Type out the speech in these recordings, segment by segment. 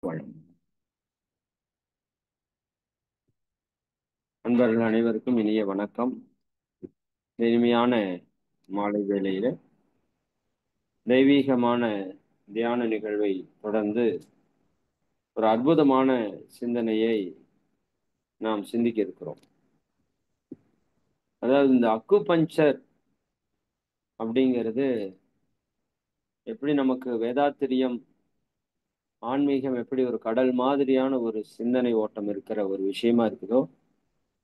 வளம். அன்பர்கள் அனைவருக்கும் இனிய வணக்கம். இனிமையான மாலை வேளையில தெய்வீகமான தியான நிகழ்வை தொடர்ந்து ஒரு அற்புதமான சிந்தனையை நாம் சிந்திக்க இருக்கிறோம். அதாவது இந்த அக்கு பஞ்சர் அப்படிங்கிறது எப்படி நமக்கு வேதாத்திரியம் ஆன்மீகம் எப்படி ஒரு கடல் மாதிரியான ஒரு சிந்தனை ஓட்டம் இருக்கிற ஒரு விஷயமா இருக்குதோ,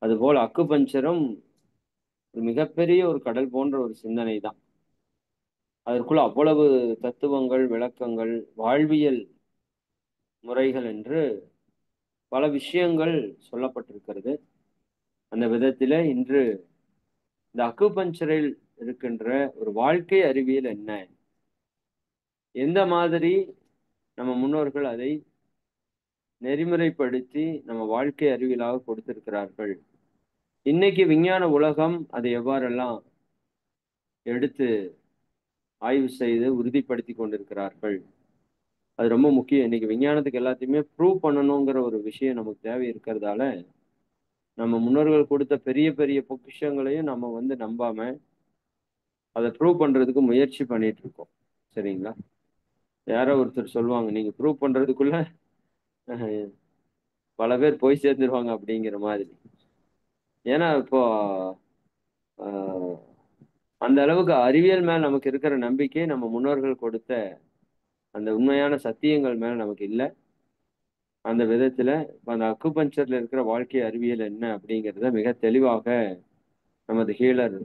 அதுபோல் அக்கு பஞ்சரும் ஒரு மிகப்பெரிய ஒரு கடல் போன்ற ஒரு சிந்தனை தான். அதற்குள்ள அவ்வளவு தத்துவங்கள், விளக்கங்கள், வாழ்வியல் முறைகள் என்று பல விஷயங்கள் சொல்லப்பட்டிருக்கிறது. அந்த விதத்தில இன்று இந்த அக்குபஞ்சரில் இருக்கின்ற ஒரு வாழ்க்கை அறிவியல் என்ன, எந்த மாதிரி நம்ம முன்னோர்கள் அதை நெறிமுறைப்படுத்தி நம்ம வாழ்க்கை அறிவியலாக கொடுத்திருக்கிறார்கள், இன்னைக்கு விஞ்ஞான உலகம் அதை எவ்வாறெல்லாம் எடுத்து ஆய்வு செய்து உறுதிப்படுத்தி கொண்டிருக்கிறார்கள். அது ரொம்ப முக்கியம். இன்னைக்கு விஞ்ஞானத்துக்கு எல்லாத்தையுமே ப்ரூவ் பண்ணணுங்கிற ஒரு விஷயம் நமக்கு தேவை இருக்கிறதால நம்ம முன்னோர்கள் கொடுத்த பெரிய பெரிய பொக்கிஷங்களையும் நம்ம நம்பாம அதை ப்ரூவ் பண்றதுக்கு முயற்சி பண்ணிட்டு இருக்கோம். சரிங்களா? யாரோ ஒருத்தர் சொல்லுவாங்க, நீங்க ப்ரூவ் பண்றதுக்குள்ள அஹ், பல பேர் போய் சேர்ந்துருவாங்க அப்படிங்கிற மாதிரி. ஏன்னா இப்போ ஆஹ், அந்த அளவுக்கு அறிவியல் மேல் நமக்கு இருக்கிற நம்பிக்கை நம்ம முன்னோர்கள் கொடுத்த அந்த உண்மையான சத்தியங்கள் மேல நமக்கு இல்லை. அந்த விதத்துல அந்த அக்குபஞ்சர்ல இருக்கிற வாழ்க்கை அறிவியல் என்ன அப்படிங்கிறத மிக தெளிவாக நமது ஹீலர்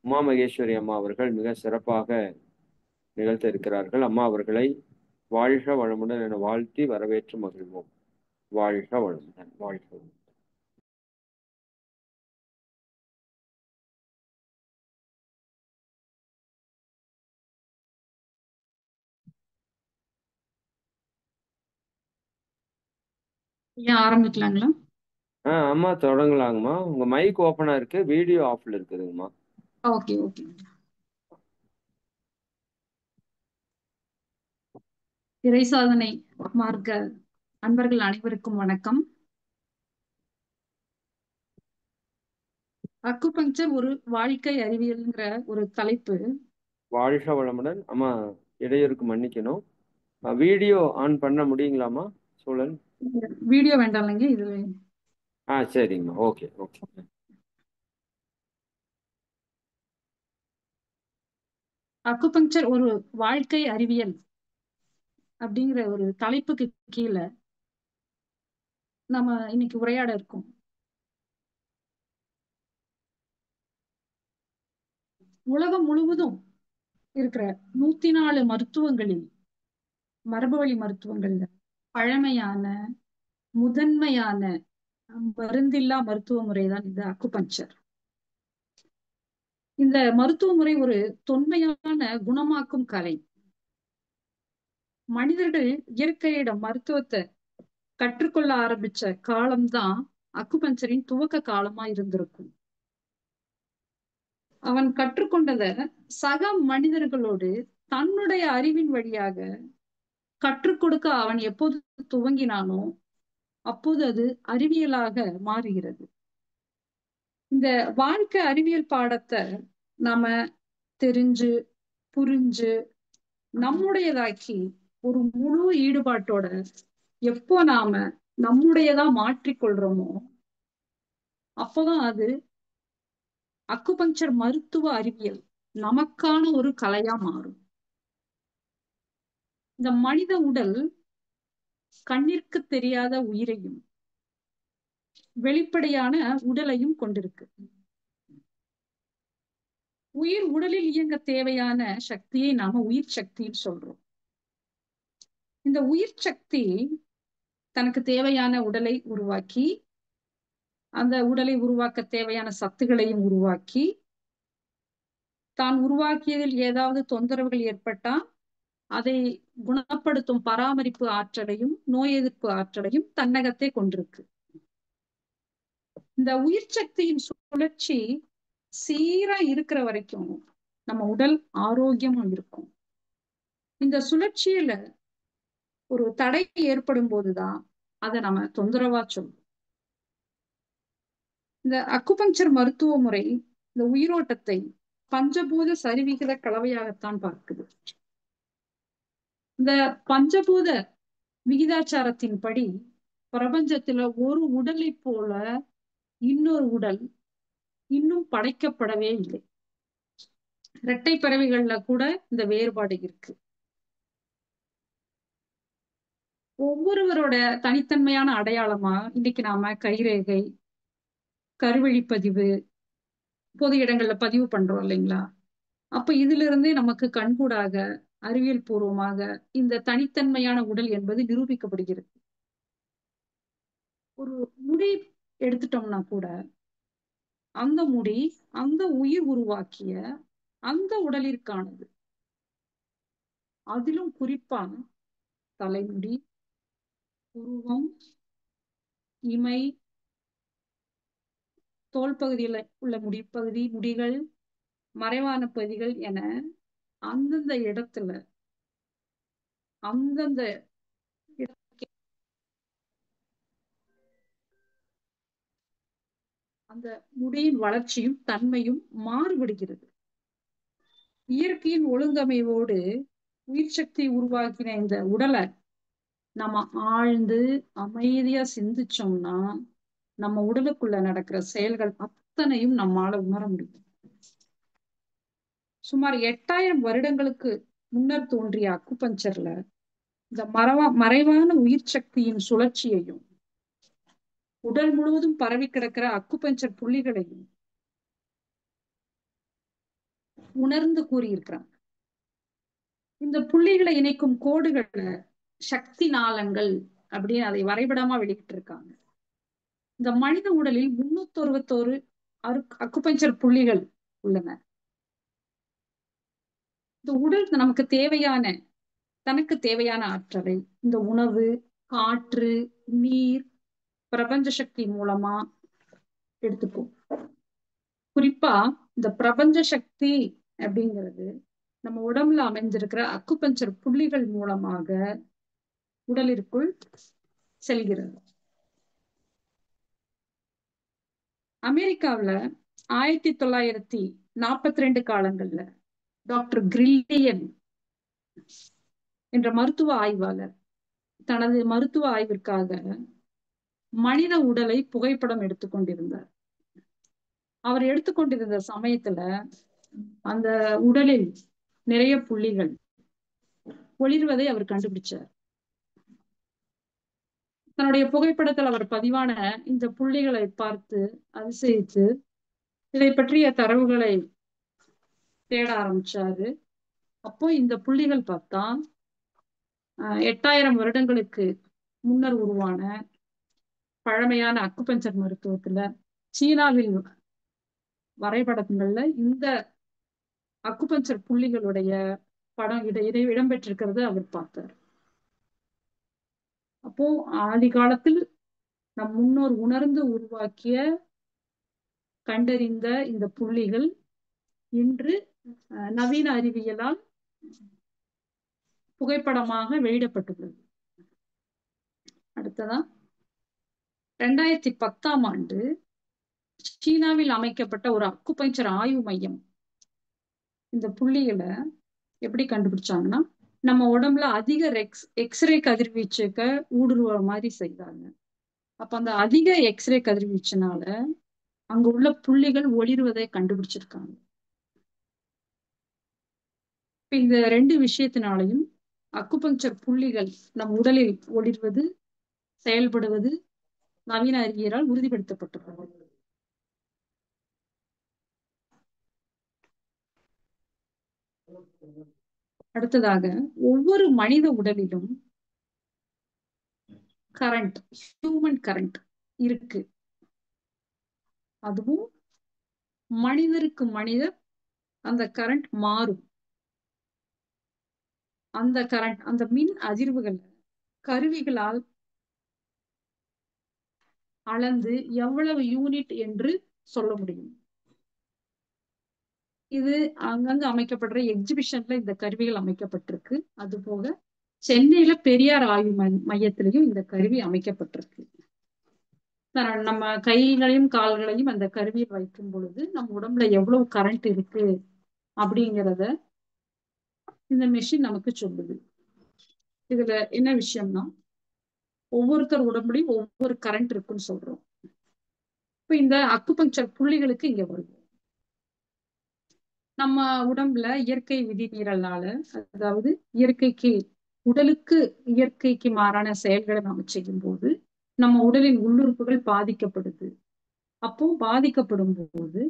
உமா மகேஸ்வரி அம்மா அவர்கள் மிக சிறப்பாக நிகழ்த்த இருக்கிறார்கள். அம்மா அவர்களை வாழ்க வளமுடன் என வாழ்த்தி வரவேற்று மகிழ்வோம். வாழ்க வளமுடன், வாழ்க வளமுடன். ஏன் ஆரம்பிக்கலாங்களா? அம்மா தொடங்கலாங்கம்மா. உங்க மைக் ஓப்பனா இருக்கு, வீடியோ ஆஃப்ல இருக்குதுங்கம்மா. Okay okay. இறை சாதனை மார்க்க அன்பர்கள் அனைவருக்கும் வணக்கம். அக்குபஞ்சர் ஒரு வாழ்க்கை அறிவியல்ங்கிற ஒரு தலைப்பு. வாழ்க வளமுடன் அம்மா. இடையூறுக்கு மன்னிக்கணும். வீடியோ ஆன் பண்ண முடியுங்களாம்மா சூழல்? வீடியோ வேண்டாம் இல்லைங்க இது. சரிங்கம்மா. Okay okay. அக்குபஞ்சர் ஒரு வாழ்க்கை அறிவியல் அப்படிங்கிற ஒரு தலைப்புக்கு கீழே நம்ம இன்னைக்கு உரையாட இருக்கோம். உலகம் முழுவதும் இருக்கிற 104 மருத்துவங்களில், மரபு வழி மருத்துவங்கள்ல பழமையான முதன்மையான மருந்தில்லா மருத்துவ முறைதான் இந்த அக்குபஞ்சர். இந்த மருத்துவ முறை ஒரு தொன்மையான குணமாக்கும் கலை. மனிதர்கள் இயற்கையிடம் மருத்துவத்தை கற்றுக்கொள்ள ஆரம்பிச்ச காலம்தான் அக்குபஞ்சரின் துவக்க காலமா இருந்திருக்கும். அவன் கற்றுக்கொண்டத சக மனிதர்களோடு தன்னுடைய அறிவின் வழியாக கற்றுக் கொடுக்க அவன் எப்போது துவங்கினானோ அப்போது அது அறிவியலாக மாறுகிறது. இந்த வாழ்க்கை அறிவியல் பாடத்தை நாம தெரிஞ்சு புரிஞ்சு நம்முடையதாக்கி ஒரு முழு ஈடுபாட்டோட எப்போ நாம நம்முடையதா மாற்றிக்கொள்றோமோ அப்போதான் அது அக்குபஞ்சர் மருத்துவ அறிவியல் நமக்கான ஒரு கலையா மாறும். இந்த மனித உடல் கண்ணிற்கு தெரியாத உயிரையும் வெளிப்படையான உடலையும் கொண்டிருக்கு. உயிர் உடலில் இயங்க தேவையான சக்தியை நாம உயிர் சக்தின்னு சொல்றோம். இந்த உயிர் சக்தி தனக்கு தேவையான உடலை உருவாக்கி, அந்த உடலை உருவாக்க தேவையான சத்துக்களையும் உருவாக்கி, தான் உருவாக்கியதில் ஏதாவது தொந்தரவுகள் ஏற்பட்டா அதை குணப்படுத்தும் பராமரிப்பு ஆற்றலையும் நோய் எதிர்ப்பு ஆற்றலையும் தன்னகத்தே கொண்டிருக்கு. இந்த உயிர் சக்தியின் சுழற்சி சீரா இருக்கிற வரைக்கும் நம்ம உடல் ஆரோக்கியமா இருக்கும். இந்த சுழற்சியில ஒரு தடை ஏற்படும் போதுதான் அதை நம்ம தொந்தரவா சொல்லுவோம். இந்த அக்குபஞ்சர் மருத்துவ முறை இந்த உயிரோட்டத்தை பஞ்சபூத சரிவிகித கலவையாகத்தான் பார்க்குது. இந்த பஞ்சபூத விகிதாச்சாரத்தின்படி பிரபஞ்சத்துல ஒரு உடலை போல இன்னொரு உடல் இன்னும் படைக்கப்படவே இல்லை. இரட்டை பறவைகள்ல கூட இந்த வேறுபாடு இருக்கு. ஒவ்வொருவரோட தனித்தன்மையான அடையாளமா இன்னைக்கு நாம கைரேகை, கருவழிப்பதிவு பொது இடங்கள்ல பதிவு பண்றோம் இல்லைங்களா? அப்ப இதுல இருந்தே நமக்கு கண்கூடாக அறிவியல் பூர்வமாக இந்த தனித்தன்மையான உடல் என்பது நிரூபிக்கப்படுகிறது. ஒரு முடி எடுத்துட்டோம்னா கூட அந்த முடி அந்த உயிர் உருவாக்கிய அந்த உடலிற்கானது. அதிலும் குறிப்பா தலைமுடி, உருவம், இமை, தோல் பகுதியில உள்ள முடிகள், மறைவான பகுதிகள் என அந்தந்த இடத்துல அந்தந்த அந்த முடியின் வளர்ச்சியும் தன்மையும் மாறுபடுகிறது. இயற்கையின் ஒழுங்கமைவோடு உயிர் சக்தி உருவாக்கின இந்த உடலை நம்ம ஆழ்ந்து அமைதியா சிந்திச்சோம்னா நம்ம உடலுக்குள்ள நடக்கிற செயல்கள் அத்தனையும் நம்மால உணர முடியும். சுமார் 8000 வருடங்களுக்கு முன்னர் தோன்றிய அக்குபஞ்சர்ல இந்த மறைவான உயிர் சக்தியின் சுழற்சியையும் உடல் முழுவதும் பரவி கிடக்கிற அக்குபஞ்சர் புள்ளிகளையும் உணர்ந்து கூறியிருக்கிறாங்க. இந்த புள்ளிகளை இணைக்கும் கோடுகளை சக்தி நாளங்கள் அப்படின்னு அதை வரைபடமா வெளியிட்டு இருக்காங்க. இந்த மனித உடலில் 361 அக்குபஞ்சர் புள்ளிகள் உள்ளன. இந்த உடல் நமக்கு தேவையான தனக்கு தேவையான ஆற்றலை இந்த உணவு, காற்று, நீர், பிரபஞ்ச சக்தி மூலமா எடுத்துக்கும். குறிப்பா இந்த பிரபஞ்ச சக்தி அப்படிங்கிறது நம்ம உடம்புல அமைஞ்சிருக்கிற அக்குபஞ்சர் புள்ளிகள் மூலமாக உடலிற்குள் செல்கிறது. அமெரிக்காவுல 1942 காலங்கள்ல டாக்டர் கிரில்லியன் என்ற மருத்துவ ஆய்வாளர் தனது மருத்துவ ஆய்விற்காக மனித உடலை புகைப்படம் எடுத்துக்கொண்டிருந்தார். அவர் எடுத்துக்கொண்டிருந்த சமயத்துல அந்த உடலில் நிறைய புள்ளிகள் ஒளிர்வதை அவர் கண்டுபிடிச்சார். தன்னுடைய புகைப்படத்தில் அவர் பதிவான இந்த புள்ளிகளை பார்த்து அதிசயித்து இதை பற்றிய தரவுகளை தேட ஆரம்பிச்சாரு. அப்போ இந்த புள்ளிகள் பார்த்தா 8000 வருடங்களுக்கு முன்னர் உருவான பழமையான அக்குபஞ்சர் மருத்துவத்துல சீனாவில் வரைபடங்கள்ல இந்த அக்குபஞ்சர் புள்ளிகளுடைய படம் இடம்பெற்றிருக்கிறது அவர் பார்த்தார். அப்போ ஆதி காலத்தில் நம் முன்னோர் உணர்ந்து உருவாக்கிய கண்டறிந்த இந்த புள்ளிகள் இன்று நவீன அறிவியலால் புகைப்படமாக வெளியிடப்பட்டுள்ளது. அடுத்ததா 2010ஆம் ஆண்டு சீனாவில் அமைக்கப்பட்ட ஒரு அக்குபஞ்சர் ஆய்வு மையம் இந்த புள்ளிகளை எப்படி கண்டுபிடிச்சாங்கன்னா நம்ம உடம்புல அதிக எக்ஸ்ரே கதிர்வீச்சுக்க ஊடுருவ மாதிரி செய்தாங்க. அப்ப அந்த அதிக எக்ஸ்ரே கதிர்வீச்சுனால அங்க உள்ள புள்ளிகள் ஒளிர்வதை கண்டுபிடிச்சிருக்காங்க. இந்த 2 விஷயத்தினாலையும் அக்குபஞ்சர் புள்ளிகள் நம் உடலில் ஒளிர்வது செயல்படுவது நவீன அறிவியலால் உறுதிப்படுத்தப்பட்டுள்ளது. அடுத்ததாக ஒவ்வொரு மனித உடலிலும் கரண்ட், ஹியூமன் கரண்ட் இருக்கு. அதுவும் மனிதருக்கு மனிதர் அந்த கரண்ட் மாறும். அந்த கரண்ட் அந்த மின் அதிர்வுகள் கருவிகளால் அளந்து எவ்வளவு யூனிட் என்று சொல்ல முடியும். இது அங்கங்க அமைக்கப்படுற எக்ஸிபிஷன்ல இந்த கருவிகள் அமைக்கப்பட்டிருக்கு. அது போக சென்னையில பெரியார் ஆய்வு மையத்திலையும் இந்த கருவி அமைக்கப்பட்டிருக்கு. நம்ம கைகளையும் கால்களையும் அந்த கருவியில் வைக்கும் பொழுது நம்ம உடம்புல எவ்வளவு கரண்ட் இருக்கு அப்படிங்கிறத இந்த மெஷின் நமக்கு சொல்லுது. இதுல என்ன விஷயம்னா, ஒவ்வொருத்தர் உடம்புலையும் ஒவ்வொரு கரண்ட் இருக்குன்னு சொல்றோம். இப்ப இந்த அக்குபஞ்சர் புள்ளிகளுக்கு இங்க வருவோம். நம்ம உடம்புல இயற்கை விதிமீறல்னால, அதாவது இயற்கைக்கு உடலுக்கு இயற்கைக்கு மாறான செயல்களை நம்ம செய்யும் போது நம்ம உடலின் உள்ளுறுப்புகள் பாதிக்கப்படுது. அப்போ பாதிக்கப்படும் போது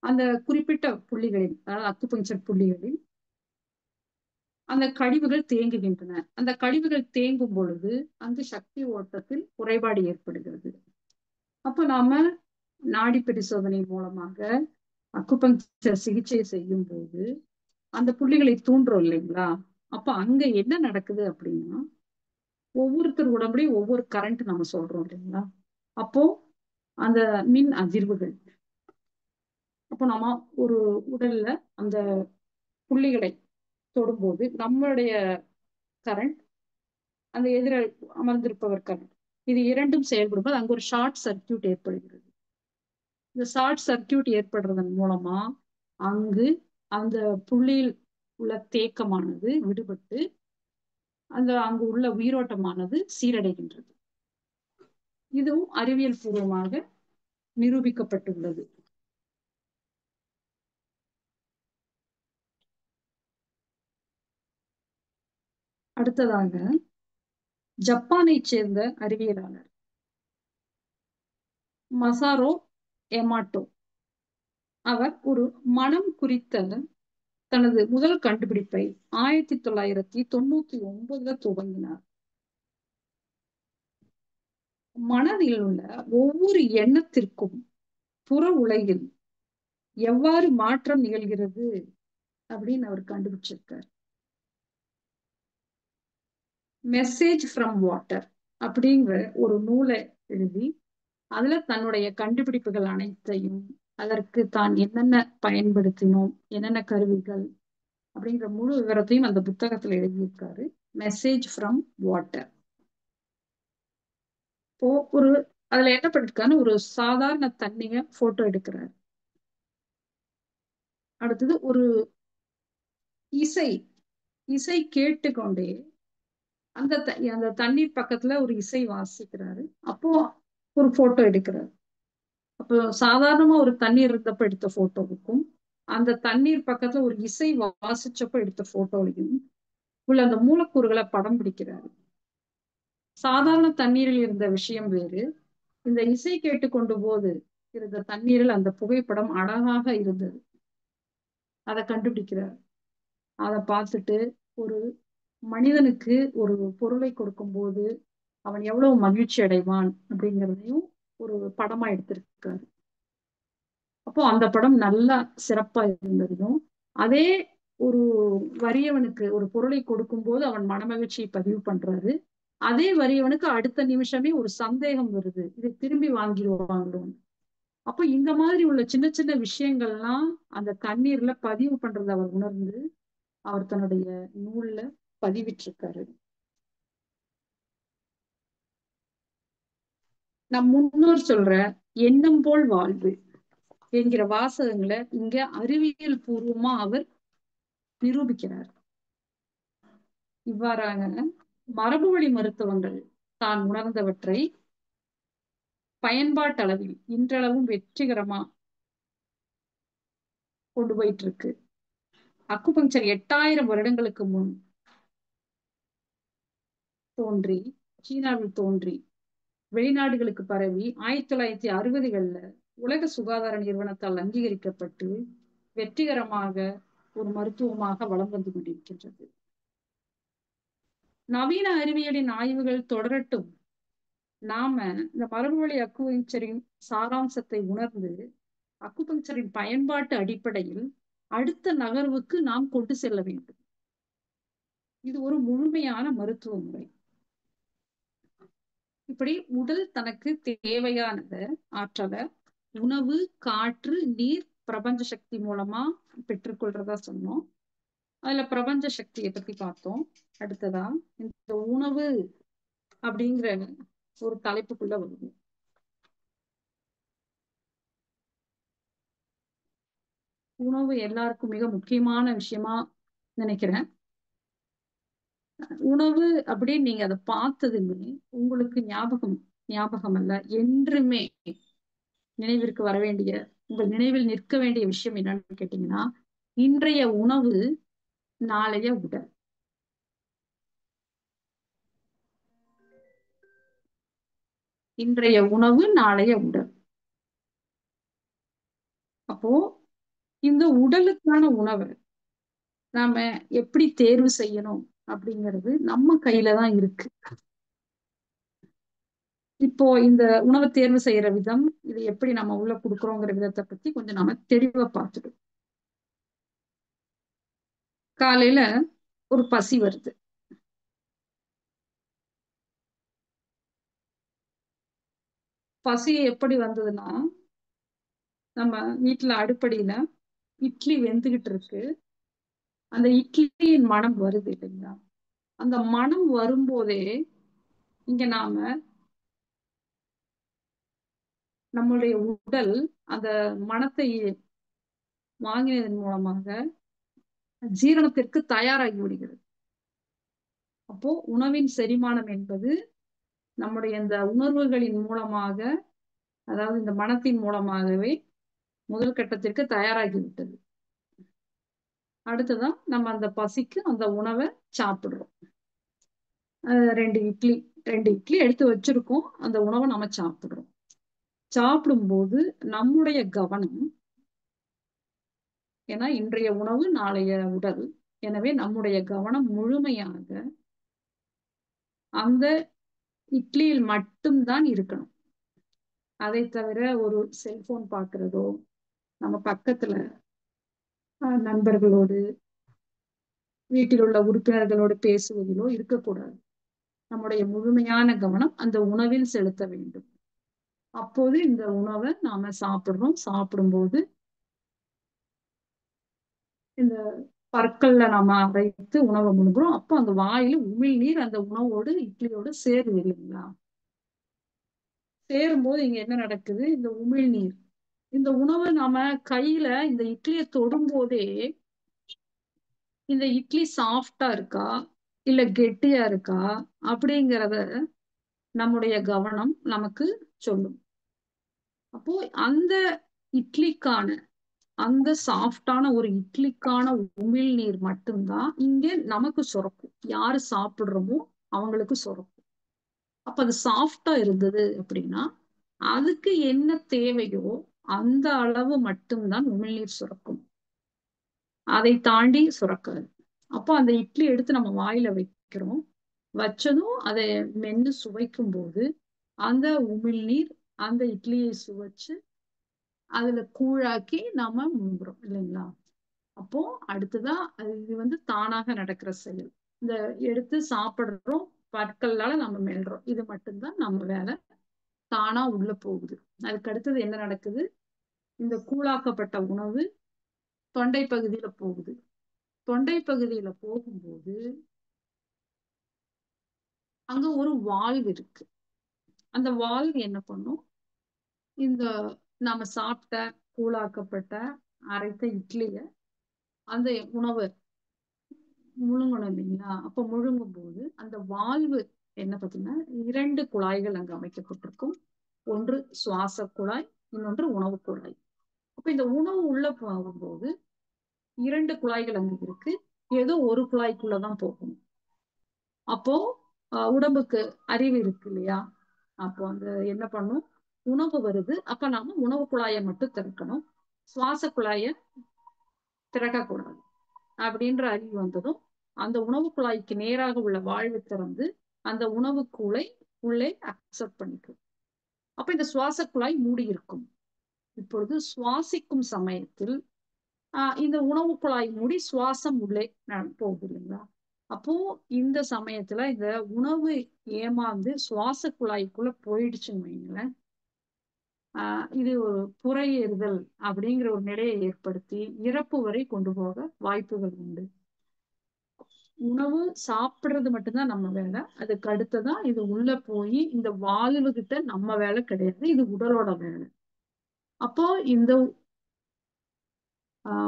அந்த குறிப்பிட்ட புள்ளிகளில், அதாவது அக்குபஞ்சர் புள்ளிகளில் அந்த கழிவுகள் தேங்குகின்றன. அந்த கழிவுகள் தேங்கும் பொழுது அந்த சக்தி ஓட்டத்தில் குறைபாடு ஏற்படுகிறது. அப்ப நாம நாடி பரிசோதனை மூலமாக அக்குபஞ்சர் சிகிச்சை செய்யும் போது அந்த புள்ளிகளை தூண்டுறோம் இல்லைங்களா? அப்ப அங்க என்ன நடக்குது அப்படின்னா, ஒவ்வொருத்தர் உடம்புலையும் ஒவ்வொரு கரண்ட் நம்ம சொல்றோம் இல்லைங்களா? அப்போ அந்த மின் அதிர்வுகள், அப்போ நம்ம ஒரு உடல்ல அந்த புள்ளிகளை தொடும்போது நம்மளுடைய கரண்ட், அந்த எதிர அமர்ந்திருப்பவர் கரண்ட், இது இரண்டும் செயல்படும்போது அங்க ஒரு ஷார்ட் சர்க்கியூட் ஏற்படுகிறது. இந்த ஷார்ட் சர்க்கியூட் ஏற்படுறதன் மூலமா அங்கு அந்த புள்ளியில் உள்ள தேக்கமானது விடுபட்டு அங்கு உள்ள உயிரோட்டமானது சீரடைகின்றது. இதுவும் அறிவியல் பூர்வமாக நிரூபிக்கப்பட்டுள்ளது. அடுத்ததாக ஜப்பானை சேர்ந்த அறிவியலாளர் மசாரோ எமாட்டோ, அவர் ஒரு மனம் குறித்த தனது முதல் கண்டுபிடிப்பை 1999 துவங்கினார். மனதில் உள்ள ஒவ்வொரு எண்ணத்திற்கும் புற உலகில் எவ்வாறு மாற்றம் நிகழ்கிறது அப்படின்னு அவர் கண்டுபிடிச்சிருக்கார். மெசேஜ் ஃப்ரம் வாட்டர் அப்படிங்கிற ஒரு நூலை எழுதி அதுல தன்னுடைய கண்டுபிடிப்புகள் அனைத்தையும், அதற்கு தான் என்னென்ன பயன்படுத்தினோம், என்னென்ன கருவிகள் அப்படிங்கிற முழு விவரத்தையும் அந்த புத்தகத்துல எழுதியிருக்காரு. Message from water. இப்போ அதுல என்ன பண்ணிருக்காருன்னு, ஒரு சாதாரண தண்ணிய போட்டோ எடுக்கிறார். அடுத்தது ஒரு இசை இசை கேட்டுக்கொண்டே அந்த தண்ணீர் பக்கத்துல ஒரு இசை வாசிக்கிறாரு. அப்போ ஒரு போட்டோ எடுக்கிறார். அப்போ சாதாரணமா ஒரு தண்ணீர் இருந்தப்ப எடுத்த போட்டோவுக்கும் அந்த தண்ணீர் பக்கத்துல ஒரு இசை வாசிச்சப்ப எடுத்த போட்டோவையும் உள்ள அந்த மூலக்கூறுகளை படம் பிடிக்கிறாரு. சாதாரண தண்ணீரில் இருந்த விஷயம் வேறு, இந்த இசை கேட்டுக்கொண்டு போது இருந்த தண்ணீரில் அந்த புகைப்படம் அழகாக இருந்தது. அதை கண்டுபிடிக்கிறார். அதை பார்த்துட்டு ஒரு மனிதனுக்கு ஒரு பொருளை கொடுக்கும் போது அவன் எவ்வளவு மகிழ்ச்சி அடைவான் அப்படிங்கிறதையும் ஒரு படமா எடுத்திருக்காரு. அப்போ அந்த படம் நல்லா சிறப்பா இருந்ததையும், அதே ஒரு வறியவனுக்கு ஒரு பொருளை கொடுக்கும் போது அவன் மனமகிழ்ச்சியை பதிவு பண்றாரு. அதே வறியவனுக்கு அடுத்த நிமிஷமே ஒரு சந்தேகம் வருது, இதை திரும்பி வாங்கிடுவாங்களோ. அப்போ இந்த மாதிரி உள்ள சின்ன சின்ன விஷயங்கள்லாம் அந்த தண்ணீர்ல பதிவு பண்றதை அவர் உணர்ந்து அவர் தன்னுடைய நூல்ல பதிவிட்டிருக்காரு. நம் முன்னோர் சொல்ற எண்ணம் போல் வாழ்வு என்கிற வாசகங்களை இங்க அறிவியல் பூர்வமா அவர் நிரூபிக்கிறார். இவ்வாறாக மரபு வழி மருத்துவங்கள் தான் உணர்ந்தவற்றை பயன்பாட்டளவில் இன்றளவும் வெற்றிகரமா கொண்டு போயிட்டு இருக்கு. அக்குபஞ்சர் 8000 வருடங்களுக்கு முன் தோன்றி, சீனாவில் தோன்றி வெளிநாடுகளுக்கு பரவி 1960களில் உலக சுகாதார நிறுவனத்தால் அங்கீகரிக்கப்பட்டு வெற்றிகரமாக ஒரு மருத்துவமாக வலம் வந்து கொண்டிருக்கின்றது. நவீன அறிவியலின் ஆய்வுகள் தொடரட்டும். நாம இந்த மரபுவழி அக்குபஞ்சரின் சாராம்சத்தை உணர்ந்து அக்குபஞ்சரின் பயன்பாட்டு அடிப்படையில் அடுத்த நகர்வுக்கு நாம் கொண்டு செல்ல வேண்டும். இது ஒரு முழுமையான மருத்துவ முறை. இப்படி உடல் தனக்கு தேவையானத ஆற்றலை உணவு, காற்று, நீர், பிரபஞ்ச சக்தி மூலமா பெற்றுக்கொள்றதா சொன்னோம். அதுல பிரபஞ்ச சக்தியை பத்தி பார்த்தோம். அடுத்ததா இந்த உணவு அப்படிங்கிற ஒரு தலைப்புக்குள்ள வருது. உணவு எல்லாருக்கும் மிக முக்கியமான விஷயமா நினைக்கிறேன். உணவு அப்படின்னு நீங்க அதை பார்த்ததுமே உங்களுக்கு ஞாபகம் அல்ல, என்றுமே நினைவிற்கு வர வேண்டிய, உங்கள் நினைவில் நிற்க வேண்டிய விஷயம் என்னன்னு கேட்டீங்கன்னா, இன்றைய உணவு நாளைய உடல். இன்றைய உணவு நாளைய உடல். அப்போ இந்த உடலுக்கான உணவை நாம எப்படி தேர்வு செய்யணும் அப்படிங்கிறது நம்ம கையில தான் இருக்கு. இப்போ இந்த உணவை தேர்வு செய்யற விதம், இது எப்படி நம்ம உள்ள கொடுக்குறோங்கிற விதத்தை பத்தி கொஞ்சம் நாம தெளிவா பார்த்துட்டோம். காலையில ஒரு பசி வருது. பசி எப்படி வந்ததுன்னா, நம்ம வீட்டுல அடுப்படியில இட்லி வெந்துகிட்டு இருக்கு. அந்த இட்லியின் மனம் வருது இல்லைங்களா? அந்த மனம் வரும்போதே இங்க நாம நம்மளுடைய உடல் அந்த மனத்தை வாங்கினதன் மூலமாக ஜீரணத்திற்கு தயாராகி விடுகிறது. அப்போ உணவின் செரிமானம் என்பது நம்முடைய இந்த உணர்வுகளின் மூலமாக, அதாவது இந்த மனத்தின் மூலமாகவே முதல் கட்டத்திற்கு தயாராகி விட்டது. அடுத்ததான் நம்ம அந்த பசிக்கு அந்த உணவை சாப்பிடுறோம். ரெண்டு இட்லி ரெண்டு இட்லி எடுத்து வச்சிருக்கோம். அந்த உணவை நம்ம சாப்பிடுறோம். சாப்பிடும்போது நம்முடைய கவனம், ஏன்னா இன்றைய உணவு நாளைய உடல், எனவே நம்முடைய கவனம் முழுமையாக அந்த இட்லியில் மட்டும்தான் இருக்கணும். அதை தவிர ஒரு செல்போன் பார்க்கிறதோ, நம்ம பக்கத்துல நண்பர்களோடு, வீட்டில் உள்ள உறுப்பினர்களோடு பேசுவதிலோ இருக்கக்கூடாது. நம்முடைய முழுமையான கவனம் அந்த உணவில் செலுத்த வேண்டும். அப்போது இந்த உணவை நாம சாப்பிடுறோம். சாப்பிடும்போது இந்த பற்கள்ல நாம அரைத்து உணவை முழுங்குறோம். அப்போ அந்த வாயில உமிழ்நீர் அந்த உணவோடு இட்லியோடு சேருது இல்லைங்களா? சேரும்போது இங்க என்ன நடக்குது? இந்த உமிழ்நீர், இந்த உணவை நாம கையில இந்த இட்லியை தொடும் போதே இந்த இட்லி சாஃப்டா இருக்கா இல்ல கெட்டியா இருக்கா அப்படிங்கிறத நம்முடைய கவனம் நமக்கு சொல்லும். அப்போ அந்த இட்லிக்கான, அந்த சாஃப்டான ஒரு இட்லிக்கான உமிழ்நீர் மட்டும்தான் இங்க நமக்கு சுரக்கும். யாரு சாப்பிடுறோமோ அவங்களுக்கு சுரக்கும். அப்ப அது சாஃப்டா இருந்தது அப்படின்னா அதுக்கு என்ன தேவையோ அந்த அளவு மட்டும்தான் உமிழ்நீர் சுரக்கும். அதை தாண்டி சுரக்காது. அப்போ அந்த இட்லி எடுத்து நம்ம வாயில வைக்கிறோம். வச்சதும் அதை மென்னு சுவைக்கும் போது அந்த உமிழ்நீர் அந்த இட்லியை சுவைச்சு அதுல கூழாக்கி நாம முங்குறோம் இல்லைங்களா? அப்போ அடுத்ததா இது தானாக நடக்கிற செயல். இந்த எடுத்து சாப்பிடுறோம், பற்களால நம்ம மெல்றோம், இது மட்டும்தான் நம்ம வேலை. தானா உள்ள போகுது. அதுக்கு அடுத்தது என்ன நடக்குது? இந்த கூழாக்கப்பட்ட உணவு தொண்டை பகுதியில போகுது. தொண்டை பகுதியில போகும்போது அங்க ஒரு வால்வு இருக்கு. அந்த வால்வு என்ன பண்ணும்? இந்த நாம சாப்பிட்ட கூழாக்கப்பட்ட அரைத்த இட்லிய அந்த உணவு முழுங்கணும் இல்லைங்களா? அப்ப முழுங்கும் போது அந்த வால்வு என்ன பார்த்தீங்கன்னா, 2 குழாய்கள் அங்கு அமைக்கப்பட்டிருக்கும். ஒன்று சுவாச குழாய், இன்னொன்று உணவு குழாய். அப்ப இந்த உணவு உள்ள போகும்போது 2 குழாய்கள் அங்கு இருக்கு. ஏதோ ஒரு குழாய்க்குள்ளதான் போகணும். அப்போ உடம்புக்கு அறிவு இருக்கு இல்லையா? அப்போ என்ன பண்ணும்? உணவு வருது, அப்ப நாம உணவு குழாயை மட்டும் திறக்கணும், சுவாச குழாயை திறக்கக்கூடாது அப்படின்ற அறிவு வந்ததும் அந்த உணவு குழாய்க்கு நேராக உள்ள வாழ்வு திறந்து அந்த உணவு கூளை உள்ளே அக்செப்ட் பண்ணிக்கும். அப்ப இந்த சுவாச குழாய் மூடி இருக்கும். இப்பொழுது சுவாசிக்கும் சமயத்தில் இந்த உணவு குழாய் மூடி சுவாசம் உள்ளே போகுது இல்லைங்களா? அப்போ இந்த சமயத்துல இந்த உணவு ஏமாந்து சுவாச குழாய்க்குள்ள போயிடுச்சுன்னு வைங்களேன், இது ஒரு புறையேறுதல் அப்படிங்கிற ஒரு நிலையை ஏற்படுத்தி இறப்பு வரை கொண்டு போக வாய்ப்புகள் உண்டு. உணவு சாப்பிடுறது மட்டும்தான் நம்ம வேலை. அதுக்கு அடுத்ததான் இது உள்ள போய் இந்த வால்வு கிட்ட நம்ம வேலை கிடையாது, இது உடலோட வேலை. அப்போ இந்த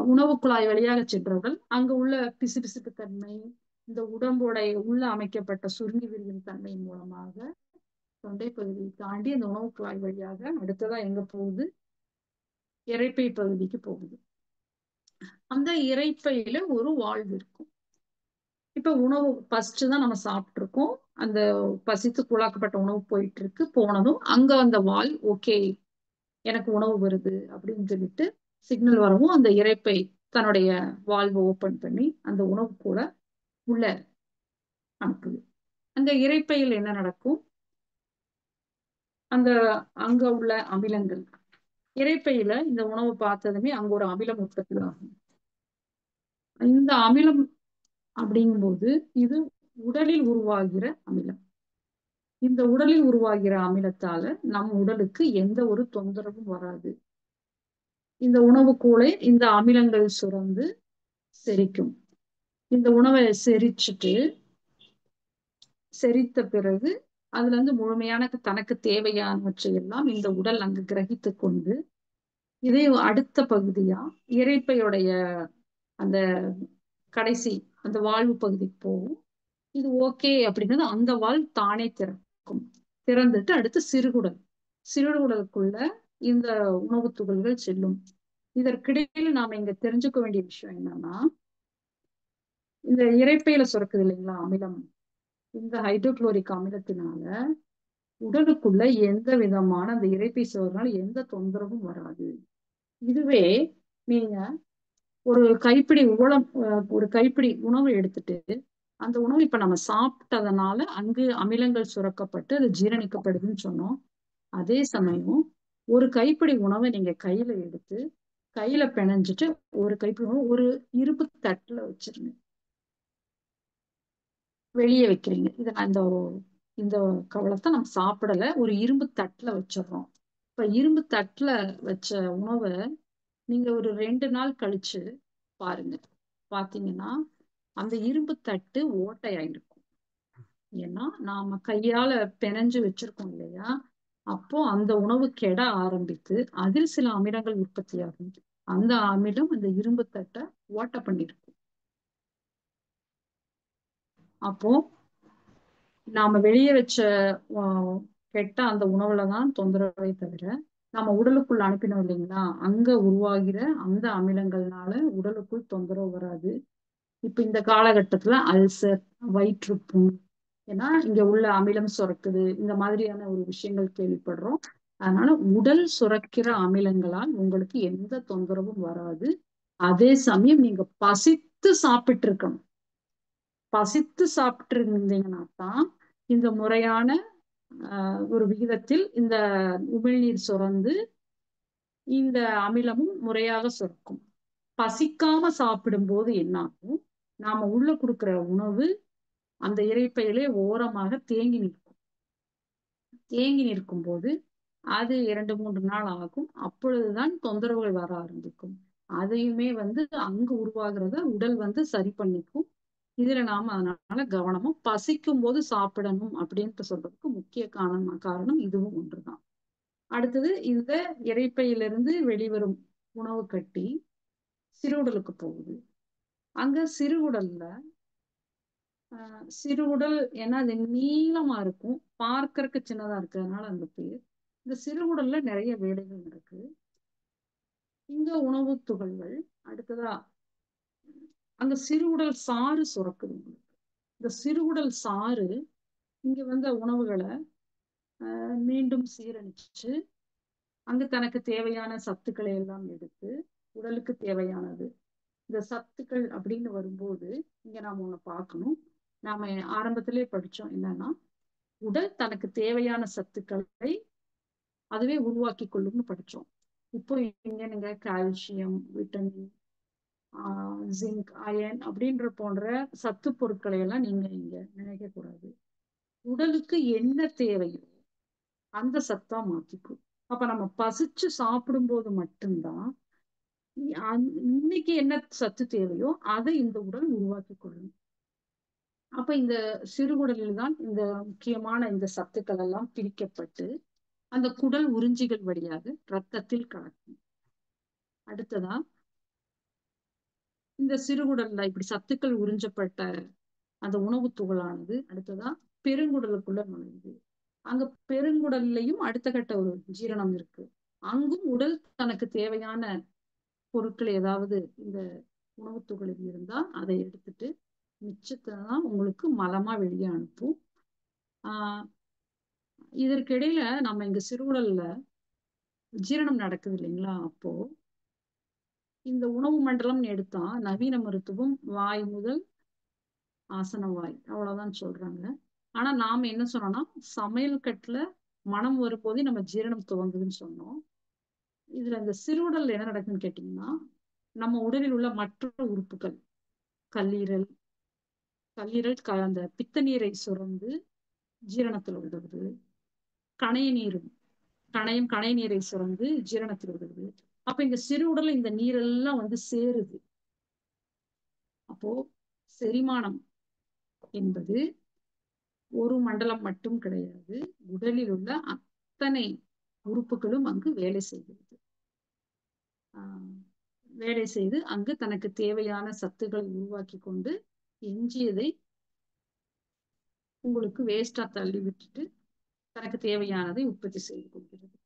உணவு குழாய் வழியாக சென்றவர்கள் அங்க உள்ள பிசுபிசுப்பு தன்மை, இந்த உடம்போடைய உள்ள அமைக்கப்பட்ட சுருங்கி விரியும் தன்மை மூலமாக தொண்டை பகுதியை தாண்டி இந்த உணவு குழாய் வழியாக அடுத்ததா எங்க போகுது, இரைப்பை பகுதிக்கு போகுது. அந்த இரைப்பையில ஒரு வால்வு இருக்கும். இப்ப உணவு ஃபர்ஸ்ட் தான் நம்ம சாப்பிட்டு இருக்கோம், அந்த பசித்து குழாக்கப்பட்ட உணவு போயிட்டு இருக்கு, போனதும் அங்க அந்த வால் ஓகே எனக்கு உணவு வருது அப்படின்னு சொல்லிட்டு சிக்னல் வரவும் அந்த இரைப்பை தன்னுடைய வால்வை ஓபன் பண்ணி அந்த உணவு கூட உள்ள அனுப்புது. அந்த இரைப்பையில் என்ன நடக்கும், அந்த அங்க உள்ள அமிலங்கள், இரைப்பையில இந்த உணவு பார்த்ததுமே அங்க ஒரு அமிலம் உற்பத்தி ஆகும். இந்த அமிலம் அப்படிங்கும்போது இது உடலில் உருவாகிற அமிலம். இந்த உடலில் உருவாகிற அமிலத்தால நம் உடலுக்கு எந்த ஒரு தொந்தரவும் வராது. இந்த உணவுக்குள்ளே இந்த அமிலங்கள் சுரந்து செரிக்கும். இந்த உணவை செரித்த பிறகு அதுல இருந்து முழுமையான தனக்கு தேவையானவற்றை எல்லாம் இந்த உடல் அங்கு கிரகித்து கொண்டு இதே அடுத்த பகுதியா இரைப்பையுடைய அந்த கடைசி அந்த வாழ்வு பகுதிக்கு போகும். இது ஓகே அப்படின்றது அந்த வால் தானே திறக்கும். திறந்துட்டு அடுத்து சிறுகுடலுக்குள்ள இந்த உணவு துகள்கள் செல்லும். இதற்கிடையில் நாம இங்க தெரிஞ்சுக்க வேண்டிய விஷயம் என்னன்னா, இந்த இரைப்பையில சுரக்குது இல்லைங்களா அமிலம், இந்த ஹைட்ரோகுளோரிக் அமிலத்தினால உடலுக்குள்ள எந்த விதமான அந்த இரைப்பை சுவர்னால எந்த தொந்தரவும் வராது. இதுவே நீங்க ஒரு கைப்பிடி உணவு எடுத்துட்டு அந்த உணவு இப்ப நம்ம சாப்பிட்டதுனால அங்கு அமிலங்கள் சுரக்கப்பட்டு அது ஜீரணிக்கப்படுதுன்னு சொன்னோம். அதே சமயம் ஒரு கைப்பிடி உணவை நீங்க கையில எடுத்து கையில பிணைஞ்சிட்டு ஒரு கைப்பிடி உணவு ஒரு இரும்பு தட்டுல வச்சிருங்க, வெளியே வைக்கிறீங்க. இதை இந்த இந்த கவலத்தை நம்ம சாப்பிடல, ஒரு இரும்பு தட்டுல வச்சிடறோம். இப்ப இரும்பு தட்டுல வச்ச உணவை நீங்க ஒரு 2 நாள் கழிச்சு பாருங்க, பாத்தீங்கன்னா அந்த இரும்பு தட்டு ஓட்டையாயிருக்கும். ஏன்னா நாம கையால பிணைஞ்சு வச்சிருக்கோம் இல்லையா, அப்போ அந்த உணவு கெட ஆரம்பித்து அதில் சில அமிலங்கள் உற்பத்தி ஆகும். அந்த அமிலம் அந்த இரும்பு தட்டை ஓட்டை பண்ணிருக்கும். அப்போ நாம வெளியே வச்ச கெட்ட அந்த உணவுலதான் தொந்தரவை தவிர நம்ம உடலுக்குள்ள அனுப்பினோம் இல்லைங்களா, அங்க உருவாகிற அந்த அமிலங்கள்னால உடலுக்குள் தொந்தரவு வராது. இப்ப இந்த காலகட்டத்துல அல்சர், வயிற்றுப்புண், ஏன்னா இங்க உள்ள அமிலம் சுரக்குது, இந்த மாதிரியான ஒரு விஷயங்கள் கேள்விப்படுறோம். அதனால உடல் சுரக்கிற அமிலங்களால் உங்களுக்கு எந்த தொந்தரவும் வராது. அதே சமயம் நீங்க பசித்து சாப்பிட்டு இருக்கணும். பசித்து சாப்பிட்டு இருந்தீங்கன்னா தான் இந்த முறையான ஒரு விகிதத்தில் இந்த உமிழ்நீர் சுரந்து இந்த அமிலமும் முறையாக சுரக்கும். பசிக்காம சாப்பிடும்போது என்ன ஆகும், நாம உள்ள கொடுக்கிற உணவு அந்த இரைப்பையிலே ஓரமாக தேங்கி நிற்கும். தேங்கி நிற்கும் போது அது 2-3 நாள் ஆகும். அப்பொழுதுதான் தொந்தரவுகள் வர ஆரம்பிக்கும். அதையுமே அங்கு உருவாகிறத உடல் சரி பண்ணிக்கும். இதுல நாம அதனால கவனமும் பசிக்கும் போது சாப்பிடணும் அப்படின்ட்டு சொல்றதுக்கு முக்கிய காரணம் இதுவும் ஒன்றுதான். அடுத்தது இந்த இரைப்பையிலிருந்து வெளிவரும் உணவு கட்டி சிறுகுடலுக்கு போகுது. அங்க சிறுகுடல் ஏன்னா அது நீளமா இருக்கும், பார்க்கறதுக்கு சின்னதா இருக்கிறதுனால அந்த பேர். இந்த சிறுகுடல்ல நிறைய வேலைகள் நடக்கு. இங்க உணவு துகள்கள் அடுத்ததா அங்க சிறுகுடல் சாறு சுரக்குது. இந்த சிறுகுடல் சாறு இங்க உணவுகளை மீண்டும் சீரணிச்சு அங்கு தனக்கு தேவையான சத்துக்களை எல்லாம் எடுத்து உடலுக்கு தேவையானது இந்த சத்துக்கள் அப்படின்னு வரும்போது இங்க நாம ஒண்ணு பார்க்கணும். நாம ஆரம்பத்திலே படிச்சோம் என்னன்னா, உடல் தனக்கு தேவையான சத்துக்களை அதுவே உருவாக்கி கொள்ளும்னு படிச்சோம். இப்போ இங்க நீங்க கால்சியம், விட்டமின், ஜிங்க், அயன் அப்படின்ற போன்ற சத்து பொருட்களை எல்லாம் நீங்க இங்க நினைக்க கூடாது. உடலுக்கு என்ன தேவையோ அந்த சத்தா மாத்திக்கும். அப்ப நம்ம பசிச்சு சாப்பிடும் போது மட்டும்தான் இன்னைக்கு என்ன சத்து தேவையோ அதை இந்த உடல் உருவாக்கி கொள்ளும். அப்ப இந்த சிறுகுடலில் தான் இந்த முக்கியமான இந்த சத்துக்கள் எல்லாம் பிரிக்கப்பட்டு அந்த குடல் உறிஞ்சிகள் வழியாக ரத்தத்தில் கலக்கும். அடுத்ததா இந்த சிறுகுடல்ல இப்படி சத்துக்கள் உறிஞ்சப்பட்ட அந்த உணவு துகளானது அடுத்ததா பெருங்குடலுக்குள்ள நுழையுது. அங்க பெருங்குடல்லையும் அடுத்த கட்ட ஒரு ஜீரணம் இருக்கு. அங்கும் உடல் தனக்கு தேவையான பொருட்கள் ஏதாவது இந்த உணவு துகளில் இருந்தா அதை எடுத்துட்டு மிச்சத்தை தான் உங்களுக்கு மலமா வெளியே அனுப்பும். ஆஹ் இதற்கிடையில நம்ம இங்க சிறுகுடல்ல ஜீரணம் நடக்குது இல்லைங்களா? அப்போ இந்த உணவு மண்டலம்னு எடுத்தா நவீன மருத்துவம் வாய் முதல் ஆசன வாய் அவ்வளவுதான் சொல்றாங்க. ஆனா நாம என்ன சொன்னோம்னா சமையல் கட்டுல மனம் வரும்போதே நம்ம ஜீரணம் துவங்குதுன்னு சொன்னோம். இதுல இந்த சிறுகுடல்ல என்ன நடக்குதுன்னு கேட்டீங்கன்னா நம்ம உடலில் உள்ள மற்ற உறுப்புகள் கல்லீரல் கல்லீரல் அந்த பித்த நீரை சுரந்து ஜீரணத்தில் உதவுது. கணைய நீரும் கணைய நீரை சுரந்து ஜீரணத்தில் உதவுது. அப்ப இந்த சிறு உடல் இந்த நீரெல்லாம் வந்து சேருது. அப்போ செரிமானம் என்பது ஒரு மண்டலம் மட்டும் கிடையாது. உடலில் உள்ள அத்தனை உறுப்புகளும் அங்கு வேலை செய்கிறது. வேலை செய்து அங்கு தனக்கு தேவையான சத்துக்களை உருவாக்கி கொண்டு எஞ்சியதை உங்களுக்கு வேஸ்டா தள்ளி விட்டுட்டு தனக்கு தேவையானதை உற்பத்தி செய்து கொள்கிறது.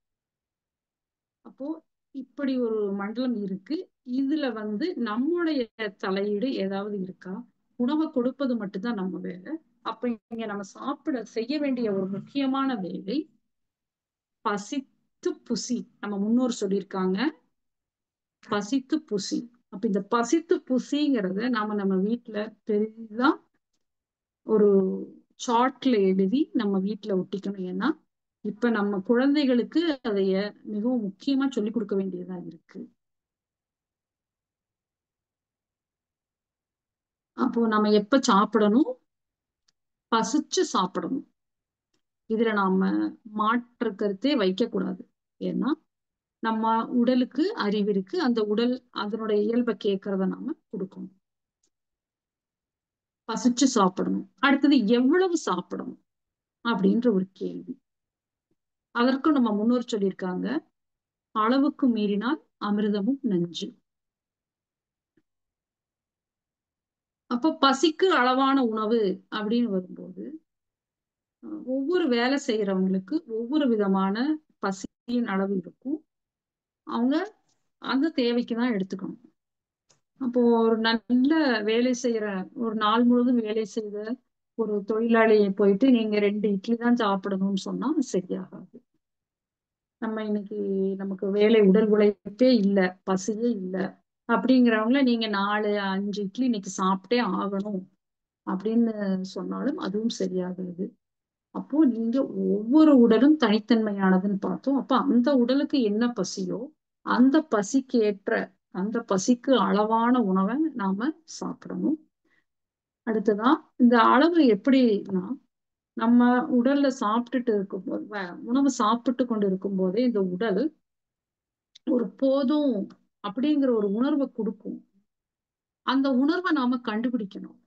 அப்போ இப்படி ஒரு மண்டலம் இருக்கு. இதுல வந்து நம்முடைய தலையீடு ஏதாவது இருக்கா? உணவை கொடுப்பது மட்டும்தான் நம்ம வேலை. அப்ப இங்க நம்ம செய்ய வேண்டிய ஒரு முக்கியமான வேலை பசித்து புசி. நம்ம முன்னோர் சொல்லியிருக்காங்க பசித்து புசி. அப்ப இந்த பசித்து புசிங்கிறத நம்ம வீட்டுல பெரிதா ஒரு சார்ட்ல எழுதி நம்ம வீட்டுல ஒட்டிக்கணும். ஏன்னா இப்ப நம்ம குழந்தைகளுக்கு அதைய மிகவும் முக்கியமா சொல்லிக் கொடுக்க வேண்டியதா இருக்கு. அப்போ நம்ம எப்ப சாப்பிடணும்? பசிச்சு சாப்பிடணும். இதுல நாம மாற்று கருத்தே வைக்க கூடாது. ஏன்னா நம்ம உடலுக்கு அறிவு இருக்கு. அந்த உடல் அதனுடைய இயல்பை கேட்கறத நாம கொடுக்கணும். பசிச்சு சாப்பிடணும். அடுத்தது எவ்வளவு சாப்பிடணும் அப்படின்ற ஒரு கேள்வி. அதற்கும் நம்ம முன்னோர் சொல்லியிருக்காங்க அளவுக்கு மீறினால் அமிர்தமும் நஞ்சு. அப்ப பசிக்கு அளவான உணவு அப்படின்னு வரும்போது ஒவ்வொரு வேலை செய்யறவங்களுக்கு ஒவ்வொரு விதமான பசியின் அளவு இருக்கும். அவங்க அந்த தேவைக்குதான் எடுத்துக்கணும். அப்போ ஒரு நல்ல வேலை செய்யற ஒரு நாள் முழுவதும் வேலை செய்த ஒரு தொழிலாளியை போயிட்டு நீங்க 2 இட்லி தான் சாப்பிடணும்னு சொன்னா சரியாகாது. நம்ம இன்னைக்கு நமக்கு உடல் உழைப்பே இல்லை, பசியே இல்லை அப்படிங்கிறவங்கள நீங்க 4-5 இட்லி இன்னைக்கு சாப்பிட்டே ஆகணும் அப்படின்னு சொன்னாலும் அதுவும் சரியாகிறது. அப்போ நீங்க ஒவ்வொரு உடலும் தனித்தன்மையானதுன்னு பார்த்தோம். அப்ப அந்த உடலுக்கு என்ன பசியோ அந்த பசிக்கு ஏற்ற அந்த பசிக்கு அளவான உணவை நாம சாப்பிடணும். அடுத்ததான் இந்த அளவு எப்படின்னா நம்ம உடல்ல சாப்பிட்டுட்டு இருக்கும்போது உணவு சாப்பிட்டு கொண்டு இருக்கும் போதே இந்த உடல் ஒரு போதும் அப்படிங்கிற ஒரு உணர்வை கொடுக்கும். அந்த உணர்வை நாம கண்டுபிடிக்கணும்.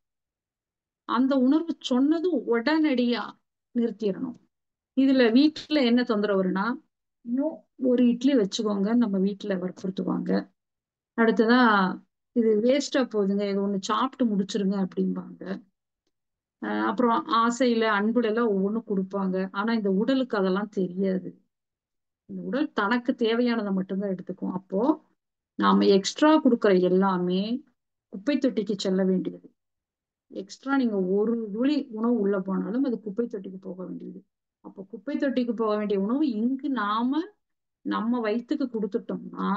அந்த உணர்வு சொன்னதும் உடனடியா நிறுத்திடணும். இதுல வீட்டுல என்ன தொந்தரவு வரும்னா இன்னும் ஒரு இட்லி வச்சுக்கோங்க நம்ம வீட்டுல வற்புறுத்துவாங்க. அடுத்ததான் இது வேஸ்டா போகுதுங்க, இது ஒண்ணு சாப்பிட்டு முடிச்சிருங்க அப்படிம்பாங்க. அப்புறம் ஆசையில அன்புல எல்லாம் ஒவ்வொன்றும் கொடுப்பாங்க. ஆனா இந்த உடலுக்கு அதெல்லாம் தெரியாது. இந்த உடல் தனக்கு தேவையானதை மட்டும்தான் எடுத்துக்கும். அப்போ நாம எக்ஸ்ட்ரா கொடுக்குற எல்லாமே குப்பை தொட்டிக்கு செல்ல வேண்டியது. எக்ஸ்ட்ரா நீங்க ஒரு துளி உணவு உள்ள போனாலும் அது குப்பை தொட்டிக்கு போக வேண்டியது. அப்போ குப்பை தொட்டிக்கு போக வேண்டிய உணவு இங்கு நாம நம்ம வயிற்றுக்கு கொடுத்துட்டோம்னா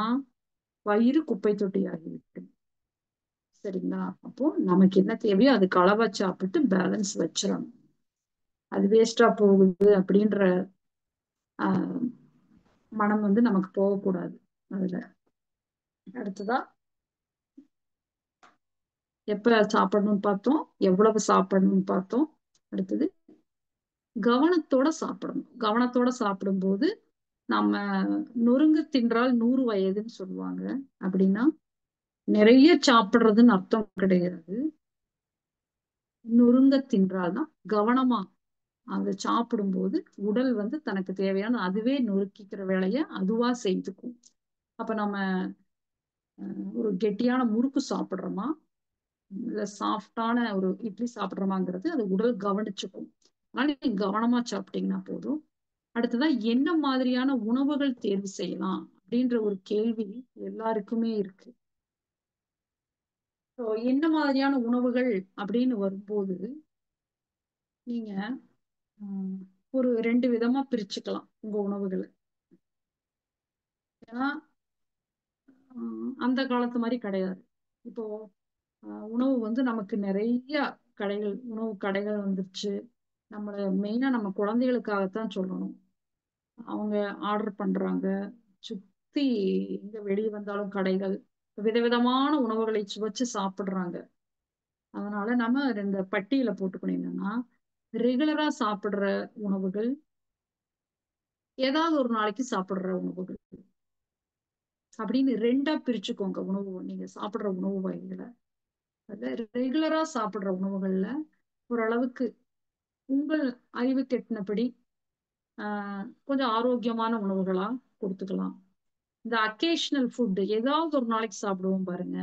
வயிறு குப்பை தொட்டி ஆகிவிடும். சரிங்களா? அப்போ நமக்கு என்ன தேவையோ அதுக்கு அளவா சாப்பிட்டு பேலன்ஸ் வச்சிடணும். அது வேஸ்டா போகுது அப்படின்ற மனம் வந்து நமக்கு போகக்கூடாது. அதுல அடுத்ததா எப்ப சாப்பிடணும்னு பார்த்தோம், எவ்வளவு சாப்பிடணும்னு பார்த்தோம். அடுத்தது கவனத்தோட சாப்பிடணும். கவனத்தோட சாப்பிடும்போது நம்ம நொறுங்க தின்றால் 100 வயதுன்னு சொல்லுவாங்க. அப்படின்னா நிறைய சாப்பிடுறதுன்னு அர்த்தம் கிடையாது. நொறுங்க தின்றால்தான் கவனமா அதை சாப்பிடும்போது உடல் வந்து தனக்கு தேவையான அதுவே நொறுக்கிக்கிற வேலையை அதுவா செய்துக்கும். அப்ப நம்ம ஒரு கெட்டியான முறுக்கு சாப்பிடுறோமா, இல்ல சாஃப்டான ஒரு இட்லி சாப்பிடுறோமாங்கிறது அது உடல் கவனிச்சுக்கும். அதனால நீங்க கவனமா சாப்பிட்டீங்கன்னா போதும். அடுத்ததான் என்ன மாதிரியான உணவுகள் தேர்வு செய்யலாம் அப்படின்ற ஒரு கேள்வி எல்லாருக்குமே இருக்கு. ஸோ என்ன மாதிரியான உணவுகள் அப்படின்னு வரும்போது நீங்க ஆஹ், ஒரு 2 விதமா பிரிச்சுக்கலாம் உங்க உணவுகளை. ஏன்னா அந்த காலத்து மாதிரி கிடையாது. இப்போ உணவு வந்து நமக்கு நிறைய கடைகள், உணவு கடைகள் வந்துருச்சு. நம்மள மெயினா நம்ம குழந்தைகளுக்காகத்தான் சொல்லணும். அவங்க ஆர்டர் பண்றாங்க. சுத்தி எங்க வெளியே வந்தாலும் கடைகள் விதவிதமான உணவுகளை சுவைச்சு சாப்பிடுறாங்க. அதனால நம்ம இந்த பட்டியல போட்டுக்கணும். என்னன்னா, ரெகுலரா சாப்பிடுற உணவுகள், ஏதாவது ஒரு நாளைக்கு சாப்பிடுற உணவுகள் அப்படின்னு 2ஆ பிரிச்சுக்கோங்க. உணவு நீங்க சாப்பிடுற உணவு வகைகளை அதுல ரெகுலரா சாப்பிடுற உணவுகள்ல ஓரளவுக்கு உங்கள் அறிவுக்கு எட்டினபடி கொஞ்சம் ஆரோக்கியமான உணவுகளா கொடுத்துக்கலாம். இந்த அக்கேஷனல் ஃபுட் ஏதாவது ஒரு நாளைக்கு சாப்பிடுவோம் பாருங்க.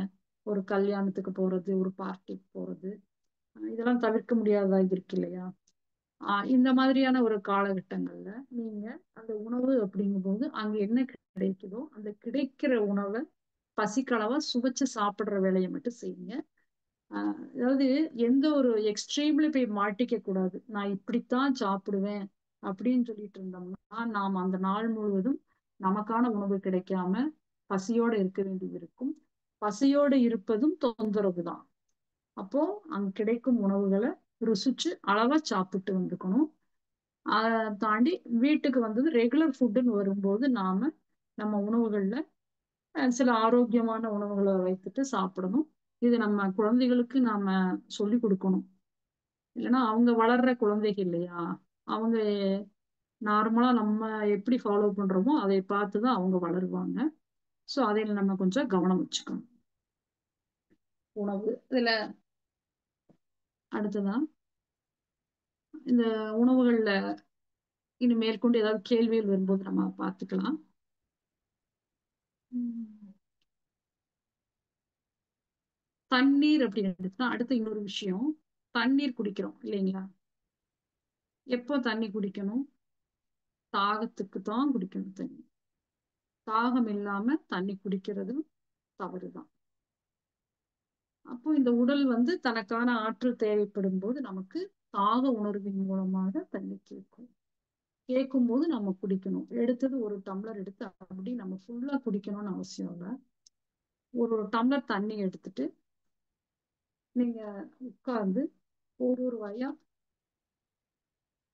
ஒரு கல்யாணத்துக்கு போறது, ஒரு பார்ட்டிக்கு போறது, இதெல்லாம் தவிர்க்க முடியாததா இருக்கு இல்லையா? இந்த மாதிரியான ஒரு காலகட்டங்கள்ல நீங்க அந்த உணவு அப்படிங்கும்போது அங்க என்ன கிடைக்குதோ அந்த கிடைக்கிற உணவை பசிக்களவா சுவைச்சு சாப்பிடுற வேலையை மட்டும் செய்யுங்க. அதாவது எந்த ஒரு எக்ஸ்ட்ரீம்ல போய் மாட்டிக்க கூடாது. நான் இப்படித்தான் சாப்பிடுவேன் அப்படின்னு சொல்லிட்டு இருந்தோம்னா நாம் அந்த நாள் முழுவதும் நமக்கான உணவு கிடைக்காம பசியோட இருக்க வேண்டியது இருக்கும். பசியோட இருப்பதும் தொந்தரவு தான். அப்போ அங்க கிடைக்கும் உணவுகளை ருசிச்சு அளவா சாப்பிட்டு வந்துக்கணும். அதை தாண்டி வீட்டுக்கு வந்தது ரெகுலர் ஃபுட்டுன்னு வரும்போது நாம நம்ம உணவுகள்ல சில ஆரோக்கியமான உணவுகளை வைத்துட்டு சாப்பிடணும். இது நம்ம குழந்தைகளுக்கு நாம சொல்லி கொடுக்கணும். இல்லைன்னா அவங்க வளர்ற குழந்தைகள் இல்லையா, அவங்க நார்மலா நம்ம எப்படி ஃபாலோ பண்றோமோ அதை பார்த்துதான் அவங்க வளருவாங்க. ஸோ அதில் நம்ம கொஞ்சம் கவனம் வச்சுக்கணும். உணவு இதுல அடுத்ததான் இந்த உணவுகள்ல இன்னும் மேற்கொண்டு ஏதாவது கேள்விகள் வரும்போது நம்ம பார்த்துக்கலாம். உம் தண்ணீர் அப்படின்னு எடுத்துனா அடுத்த இன்னொரு விஷயம், தண்ணீர் குடிக்கிறோம் இல்லைங்களா? எப்போ தண்ணி குடிக்கணும்? தாகத்துக்கு தான் குடிக்கணும் தண்ணி. தாகம் இல்லாம தண்ணி குடிக்கிறதும் தவறுதான். அப்போ இந்த உடல் வந்து தனக்கான ஆற்றல் தேவைப்படும் போது நமக்கு தாக உணர்வின் மூலமாக தண்ணி கேட்கும். கேட்கும் போது நம்ம குடிக்கணும். எடுத்தது ஒரு டம்ளர் எடுத்து அப்படி நம்ம ஃபுல்லா குடிக்கணும்னு அவசியம் இல்லை. ஒரு டம்ளர் தண்ணி எடுத்துட்டு நீங்க உட்கார்ந்து ஒரு வாயா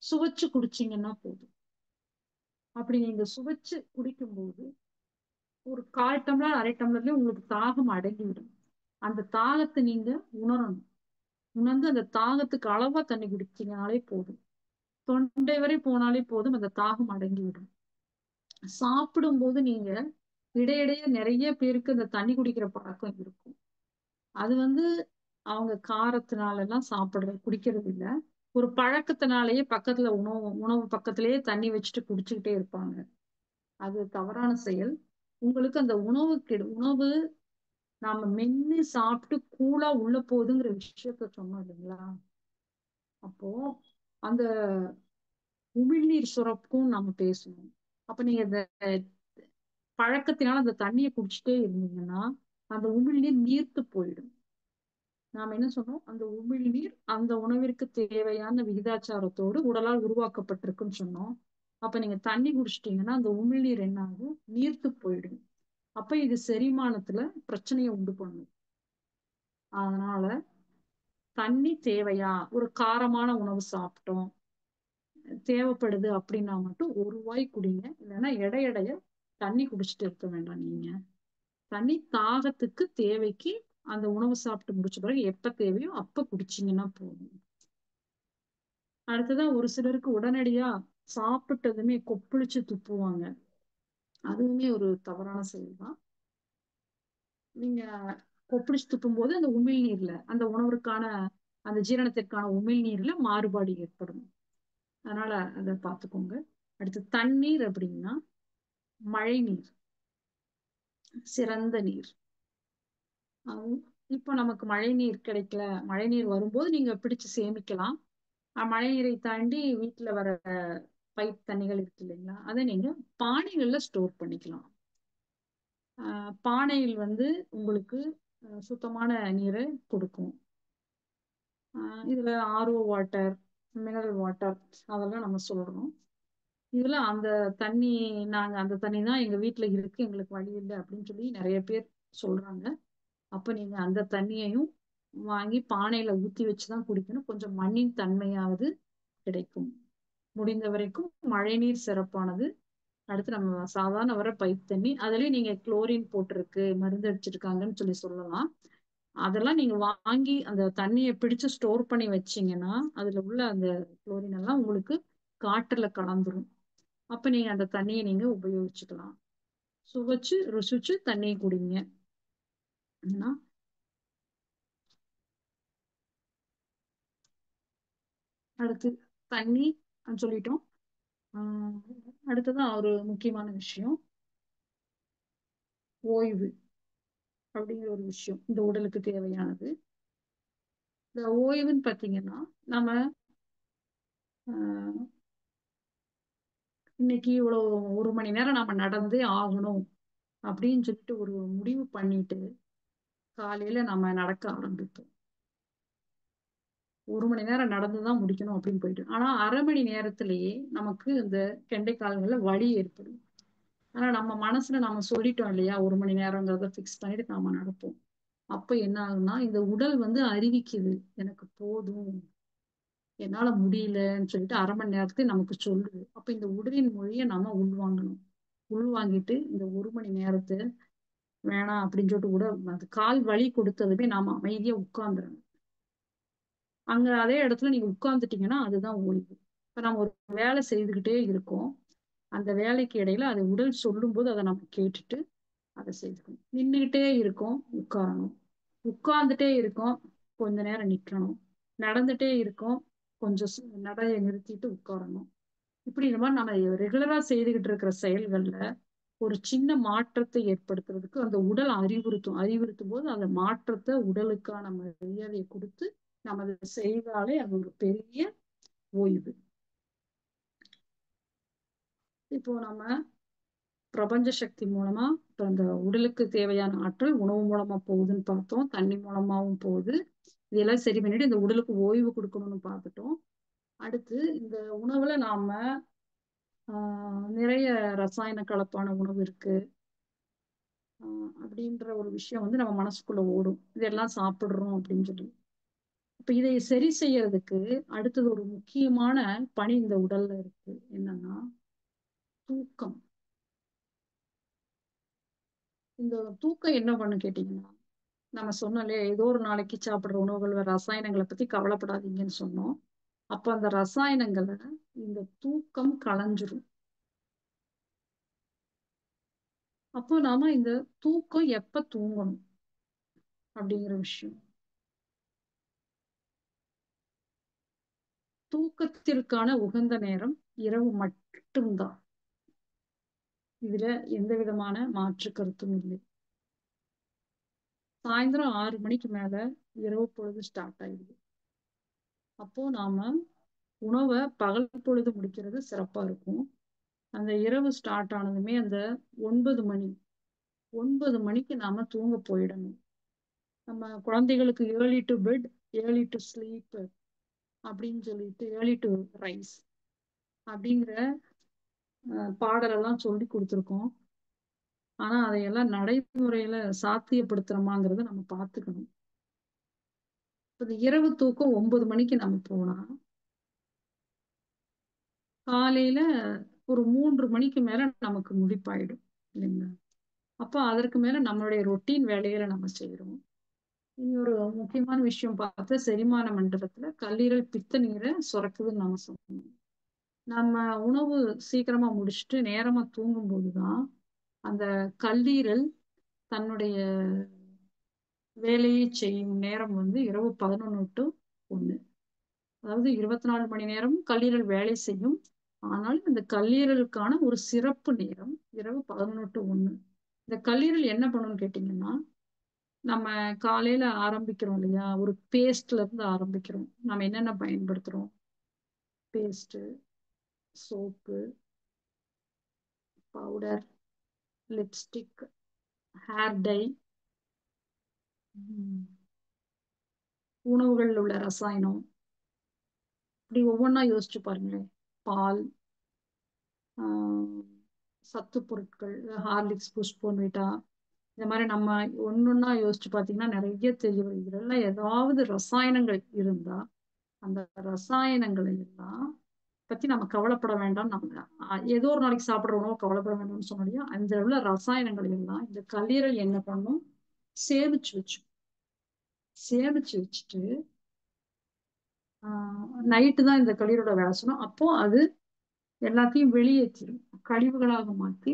சுவைச்சு குடிச்சீங்கன்னா போதும். அப்படி நீங்க சுவைச்சு குடிக்கும்போது ஒரு 1/4 டம்ளர் 1/2 டம்ளர்லயே உங்களுக்கு தாகம் அடங்கிவிடும். அந்த தாகத்தை நீங்க உணரணும். உணர்ந்து அந்த தாகத்துக்கு அளவா தண்ணி குடிச்சீங்கனாலே போதும். தொண்டை வரை போனாலே போதும், அந்த தாகம் அடங்கிவிடும். சாப்பிடும்போது நீங்க இடையிடையே நிறைய பேருக்கு அந்த தண்ணி குடிக்கிற பழக்கம் இருக்கும். அது வந்து அவங்க காரத்தினால எல்லாம் குடிக்கிறது இல்ல. ஒரு பழக்கத்தினாலேயே பக்கத்துல உணவு உணவு பக்கத்திலேயே தண்ணி வச்சுட்டு குடிச்சுக்கிட்டே இருப்பாங்க. அது தவறான செயல். உங்களுக்கு அந்த உணவு நாம மென்னு சாப்பிட்டு கூலா உள்ள போகுதுங்கிற விஷயத்த சொன்னோம் இல்லைங்களா? அப்போ அந்த உமிழ்நீர் சுரப்பும் நாம பேசணும். அப்ப நீங்க இந்த பழக்கத்தினால அந்த தண்ணியை குடிச்சிட்டே இருந்தீங்கன்னா அந்த உமிழ்நீர் நீர்த்து போயிடும். நாம என்ன சொன்னோம்? அந்த உமிழ்நீர் அந்த உணவிற்கு தேவையான விகிதாச்சாரத்தோடு உடலால் உருவாக்கப்பட்டிருக்குன்னு சொன்னோம். அப்ப நீங்க தண்ணி குடிச்சிட்டீங்கன்னா அந்த உமிழ்நீர் என்ன ஆகும்? நீர்த்து போயிடும். அப்ப இது செரிமானத்துல பிரச்சனையை உண்டு பண்ணும். அதனால தண்ணி தேவையா, ஒரு காரமான உணவு சாப்பிட்டோம் தேவைப்படுது அப்படின்னா மட்டும் ஒரு வாய் குடிங்க. இல்லைன்னா எடைய தண்ணி குடிச்சிட்டு இருக்க வேண்டாம். நீங்க தண்ணி தாகத்துக்கு தேவைக்கு அந்த உணவு சாப்பிட்டு முடிச்ச பிறகு எப்ப தேவையோ அப்ப குடிச்சீங்கன்னா போதும். அடுத்ததான் ஒரு சிலருக்கு உடனடியா சாப்பிட்டதுமே கொப்பளிச்சு துப்புவாங்க. அதுவுமே ஒரு தவறான செயல் தான். நீங்க கொப்பளிச்சு துப்பும் போது அந்த உமிழ்நீர்ல அந்த உணவுக்கான அந்த ஜீரணத்திற்கான உமிழ்நீர்ல மாறுபாடு ஏற்படும். அதனால அதை பார்த்துக்கோங்க. அடுத்து தண்ணீர் அப்படின்னா மழை நீர், சிறந்த நீர். அஹ் இப்போ நமக்கு மழை நீர் கிடைக்கல, மழை நீர் வரும்போது நீங்க பிடிச்சு சேமிக்கலாம். மழை நீரை தாண்டி வீட்டுல வர பைப் தண்ணிகள் இருக்கு இல்லைங்களா, அதை நீங்க பானைகள்ல ஸ்டோர் பண்ணிக்கலாம். பானையில் வந்து உங்களுக்கு சுத்தமான நீரை கொடுக்கும். இதுல ஆர்ஓ வாட்டர், மினரல் வாட்டர் அதெல்லாம் நம்ம சொல்றோம். இதுல அந்த தண்ணி, நாங்க அந்த தண்ணி தான் எங்க வீட்டுல இருக்கு, எங்களுக்கு வழி இல்லை அப்படின்னு சொல்லி நிறைய பேர் சொல்றாங்க. அப்ப நீங்க அந்த தண்ணியையும் வாங்கி பானையில ஊத்தி வச்சுதான் குடிக்கணும். கொஞ்சம் மண்ணின் தன்மையாவது கிடைக்கும். முடிந்த வரைக்கும் மழைநீர் சிறப்பானது. அடுத்து நம்ம சாதாரண வர பைப் தண்ணி, அதுலயும் நீங்க குளோரின் போட்டிருக்கு, மருந்து அடிச்சிருக்காங்கன்னு சொல்லி சொல்லலாம். அதெல்லாம் நீங்க வாங்கி அந்த தண்ணியை பிடிச்சு ஸ்டோர் பண்ணி வச்சீங்கன்னா அதுல உள்ள அந்த குளோரின் எல்லாம் உங்களுக்கு காற்றுல கலந்துரும். அப்ப நீங்க அந்த தண்ணியை நீங்க உபயோகிச்சுக்கலாம். சுவைச்சு ருசிச்சு தண்ணியை குடிங்க. ஏன்னா அடுத்து தண்ணி சொல்லிட்டோம். ஆஹ் அடுத்ததான் ஒரு முக்கியமான விஷயம், ஓய்வு அப்படிங்கிற ஒரு விஷயம் இந்த உடலுக்கு தேவையானது. இந்த ஓய்வுன்னு பாத்தீங்கன்னா நம்ம ஆஹ் இன்னைக்கு இவ்வளவு 1 மணி நேரம் நம்ம நடந்தே ஆகணும் அப்படின்னு சொல்லிட்டு ஒரு முடிவு பண்ணிட்டு காலையில நம்ம நடக்க ஆரம்பிப்போம். 1 மணி நேரம் நடந்துதான் முடிக்கணும் அப்படின்னு போயிட்டு, ஆனா அரை மணி நேரத்திலேயே நமக்கு இந்த கெண்டை கால்கள்ல வலி ஏற்படும். ஆனா நம்ம மனசுல நாம சொல்லிட்டோம் இல்லையா, 1 மணி நேரங்கிறத பிக்ஸ் பண்ணிட்டு நாம நடப்போம். அப்ப என்ன ஆகுதுன்னா இந்த உடல் வந்து அறிவிக்குது, எனக்கு போதும், என்னால முடியலன்னு சொல்லிட்டு அரை மணி நேரத்துக்கு நமக்கு சொல்லுது. அப்ப இந்த உடலின் மொழியை நாம உள்வாங்கணும். உள்வாங்கிட்டு இந்த 1 மணி நேரத்தை வேணாம் அப்படின்னு சொல்லிட்டு அந்த கால் வலி கொடுத்ததுமே நாம அமைதியா உட்கார்ந்துடணும். அங்க அதே இடத்துல நீங்க உட்கார்ந்துட்டீங்கன்னா அதுதான் ஓய்வு. இப்ப நம்ம ஒரு வேலை செய்துகிட்டே இருக்கோம், அந்த வேலைக்கு இடையில அது உடல் சொல்லும் போது அதை நம்ம கேட்டுட்டு அதை செய்துக்கணும். நின்றுகிட்டே இருக்கோம், உட்காரணும். உட்கார்ந்துட்டே இருக்கோம், கொஞ்ச நேரம் நிக்கணும். நடந்துட்டே இருக்கோம், கொஞ்சம் நடையை நிறுத்திட்டு உட்காரணும். இப்படி இந்த மாதிரி நம்ம ரெகுலரா செய்துகிட்டு இருக்கிற செயல்கள்ல ஒரு சின்ன மாற்றத்தை ஏற்படுத்துறதுக்கு அந்த உடல் அறிவுறுத்தும் போது அந்த மாற்றத்தை உடலுக்கான மரியாதையை கொடுத்து நம்ம அதை செய்தாலே அது ஒரு பெரிய ஓய்வு. இப்போ நம்ம பிரபஞ்ச சக்தி மூலமா இப்ப அந்த உடலுக்கு தேவையான ஆற்றல் உணவு மூலமா போகுதுன்னு பார்த்தோம், தண்ணி மூலமாவும் போகுது. இதெல்லாம் சரி பண்ணிட்டு இந்த உடலுக்கு ஓய்வு கொடுக்கணும்னு பார்த்துட்டோம். அடுத்து இந்த உணவுல நாம நிறைய ரசாயன கலப்பான உணவு இருக்கு அப்படின்ற ஒரு விஷயம் வந்து நம்ம மனசுக்குள்ள ஓடும், இதெல்லாம் சாப்பிடுறோம் அப்படின்னு சொல்லி. இப்ப இதை சரி செய்யறதுக்கு அடுத்தது ஒரு முக்கியமான பணி இந்த உடல்ல இருக்கு, என்னன்னா தூக்கம். இந்த தூக்கம் என்ன பண்ணு கேட்டீங்கன்னா, நம்ம சொன்னாலே ஏதோ ஒரு நாளைக்கு சாப்பிடுற உணவுகள் ரசாயனங்களை பத்தி கவலைப்படாதீங்கன்னு சொன்னோம். அப்ப அந்த ரசாயனங்களை இந்த தூக்கம் களைஞ்சிரும். அப்போ நாம இந்த தூக்கம் எப்ப தூங்கணும் அப்படிங்கிற விஷயம், தூக்கத்திற்கான உகந்த நேரம் இரவு மட்டும்தான். இதுல எந்த விதமான மாற்று கருத்தும் இல்லை. சாயந்தரம் 6 மணிக்கு மேல இரவு பொழுது ஸ்டார்ட் ஆயிடுது. அப்போ நாம உணவை பகல் பொழுது முடிக்கிறது சிறப்பா இருக்கும். அந்த இரவு ஸ்டார்ட் ஆனதுமே அந்த 9 மணி, 9 மணிக்கு நாம தூங்க போயிடணும். நம்ம குழந்தைகளுக்கு early to bed early to sleep அப்படின்னு சொல்லிட்டு ஏர்லி டு ரைஸ் அப்படிங்கிற பாடலெல்லாம் சொல்லி கொடுத்துருக்கோம். ஆனா அதையெல்லாம் நடைமுறையில சாத்தியப்படுத்துறோமாங்கிறத நம்ம பார்த்துக்கணும். இந்த இரவு தூக்கம் 9 மணிக்கு நம்ம போனா காலையில ஒரு 3 மணிக்கு மேல நமக்கு முழிப்பாயிடும் இல்லைங்களா. அப்போ அதற்கு மேல நம்மளுடைய ரொட்டீன் வேலைகளை நம்ம செய்யறோம். இன்னொரு முக்கியமான விஷயம் பார்த்தா செரிமான மண்டலத்துல கல்லீரல் பித்த நீரை சுரக்குதுன்னு நம்ம சொன்னோம். நம்ம உணவு சீக்கிரமா முடிச்சுட்டு நேரமா தூங்கும் போதுதான் அந்த கல்லீரல் தன்னுடைய வேலையை செய்யும் நேரம் வந்து இரவு 11 to ஒண்ணு. அதாவது 24 மணி நேரம் கல்லீரல் வேலை செய்யும். ஆனால் இந்த கல்லீரலுக்கான ஒரு சிறப்பு நேரம் இரவு 11 to 1. இந்த கல்லீரல் என்ன பண்ணும்னு கேட்டீங்கன்னா, நம்ம காலையில ஆரம்பிக்கிறோம் இல்லையா, ஒரு பேஸ்ட்ல இருந்து ஆரம்பிக்கிறோம். நம்ம என்னென்ன பயன்படுத்துறோம்? Paste, soap, powder, lipstick, hair dye, உணவுகளில் உள்ள ரசாயனம், இப்படி ஒவ்வொன்றா யோசிச்சு பாருங்களேன். பால், சத்து பொருட்கள், ஹார்லிக்ஸ், புஷ்போன்விட்டா, இந்த மாதிரி நம்ம ஒன்னொன்னா யோசிச்சு பார்த்தீங்கன்னா நிறைய தெரிய வரும். இதெல்லாம் ஏதாவது ரசாயனங்கள் இருந்தா அந்த ரசாயனங்களை எல்லாம் பத்தி நம்ம கவலைப்பட வேண்டாம். நம்ம ஏதோ ஒரு நாளைக்கு சாப்பிட்ற உணவு கவலைப்பட வேண்டாம்னு சொன்னோம். அந்த உள்ள ரசாயனங்கள் எல்லாம் இந்த கல்லீரல் என்ன பண்ணும்? சேமிச்சு வச்சு சேமிச்சு வச்சுட்டு நைட்டு தான் இந்த கல்லீரலோட வேலை சொன்னோம். அப்போ அது எல்லாத்தையும் வெளியேற்றிடும், கழிவுகளாக மாற்றி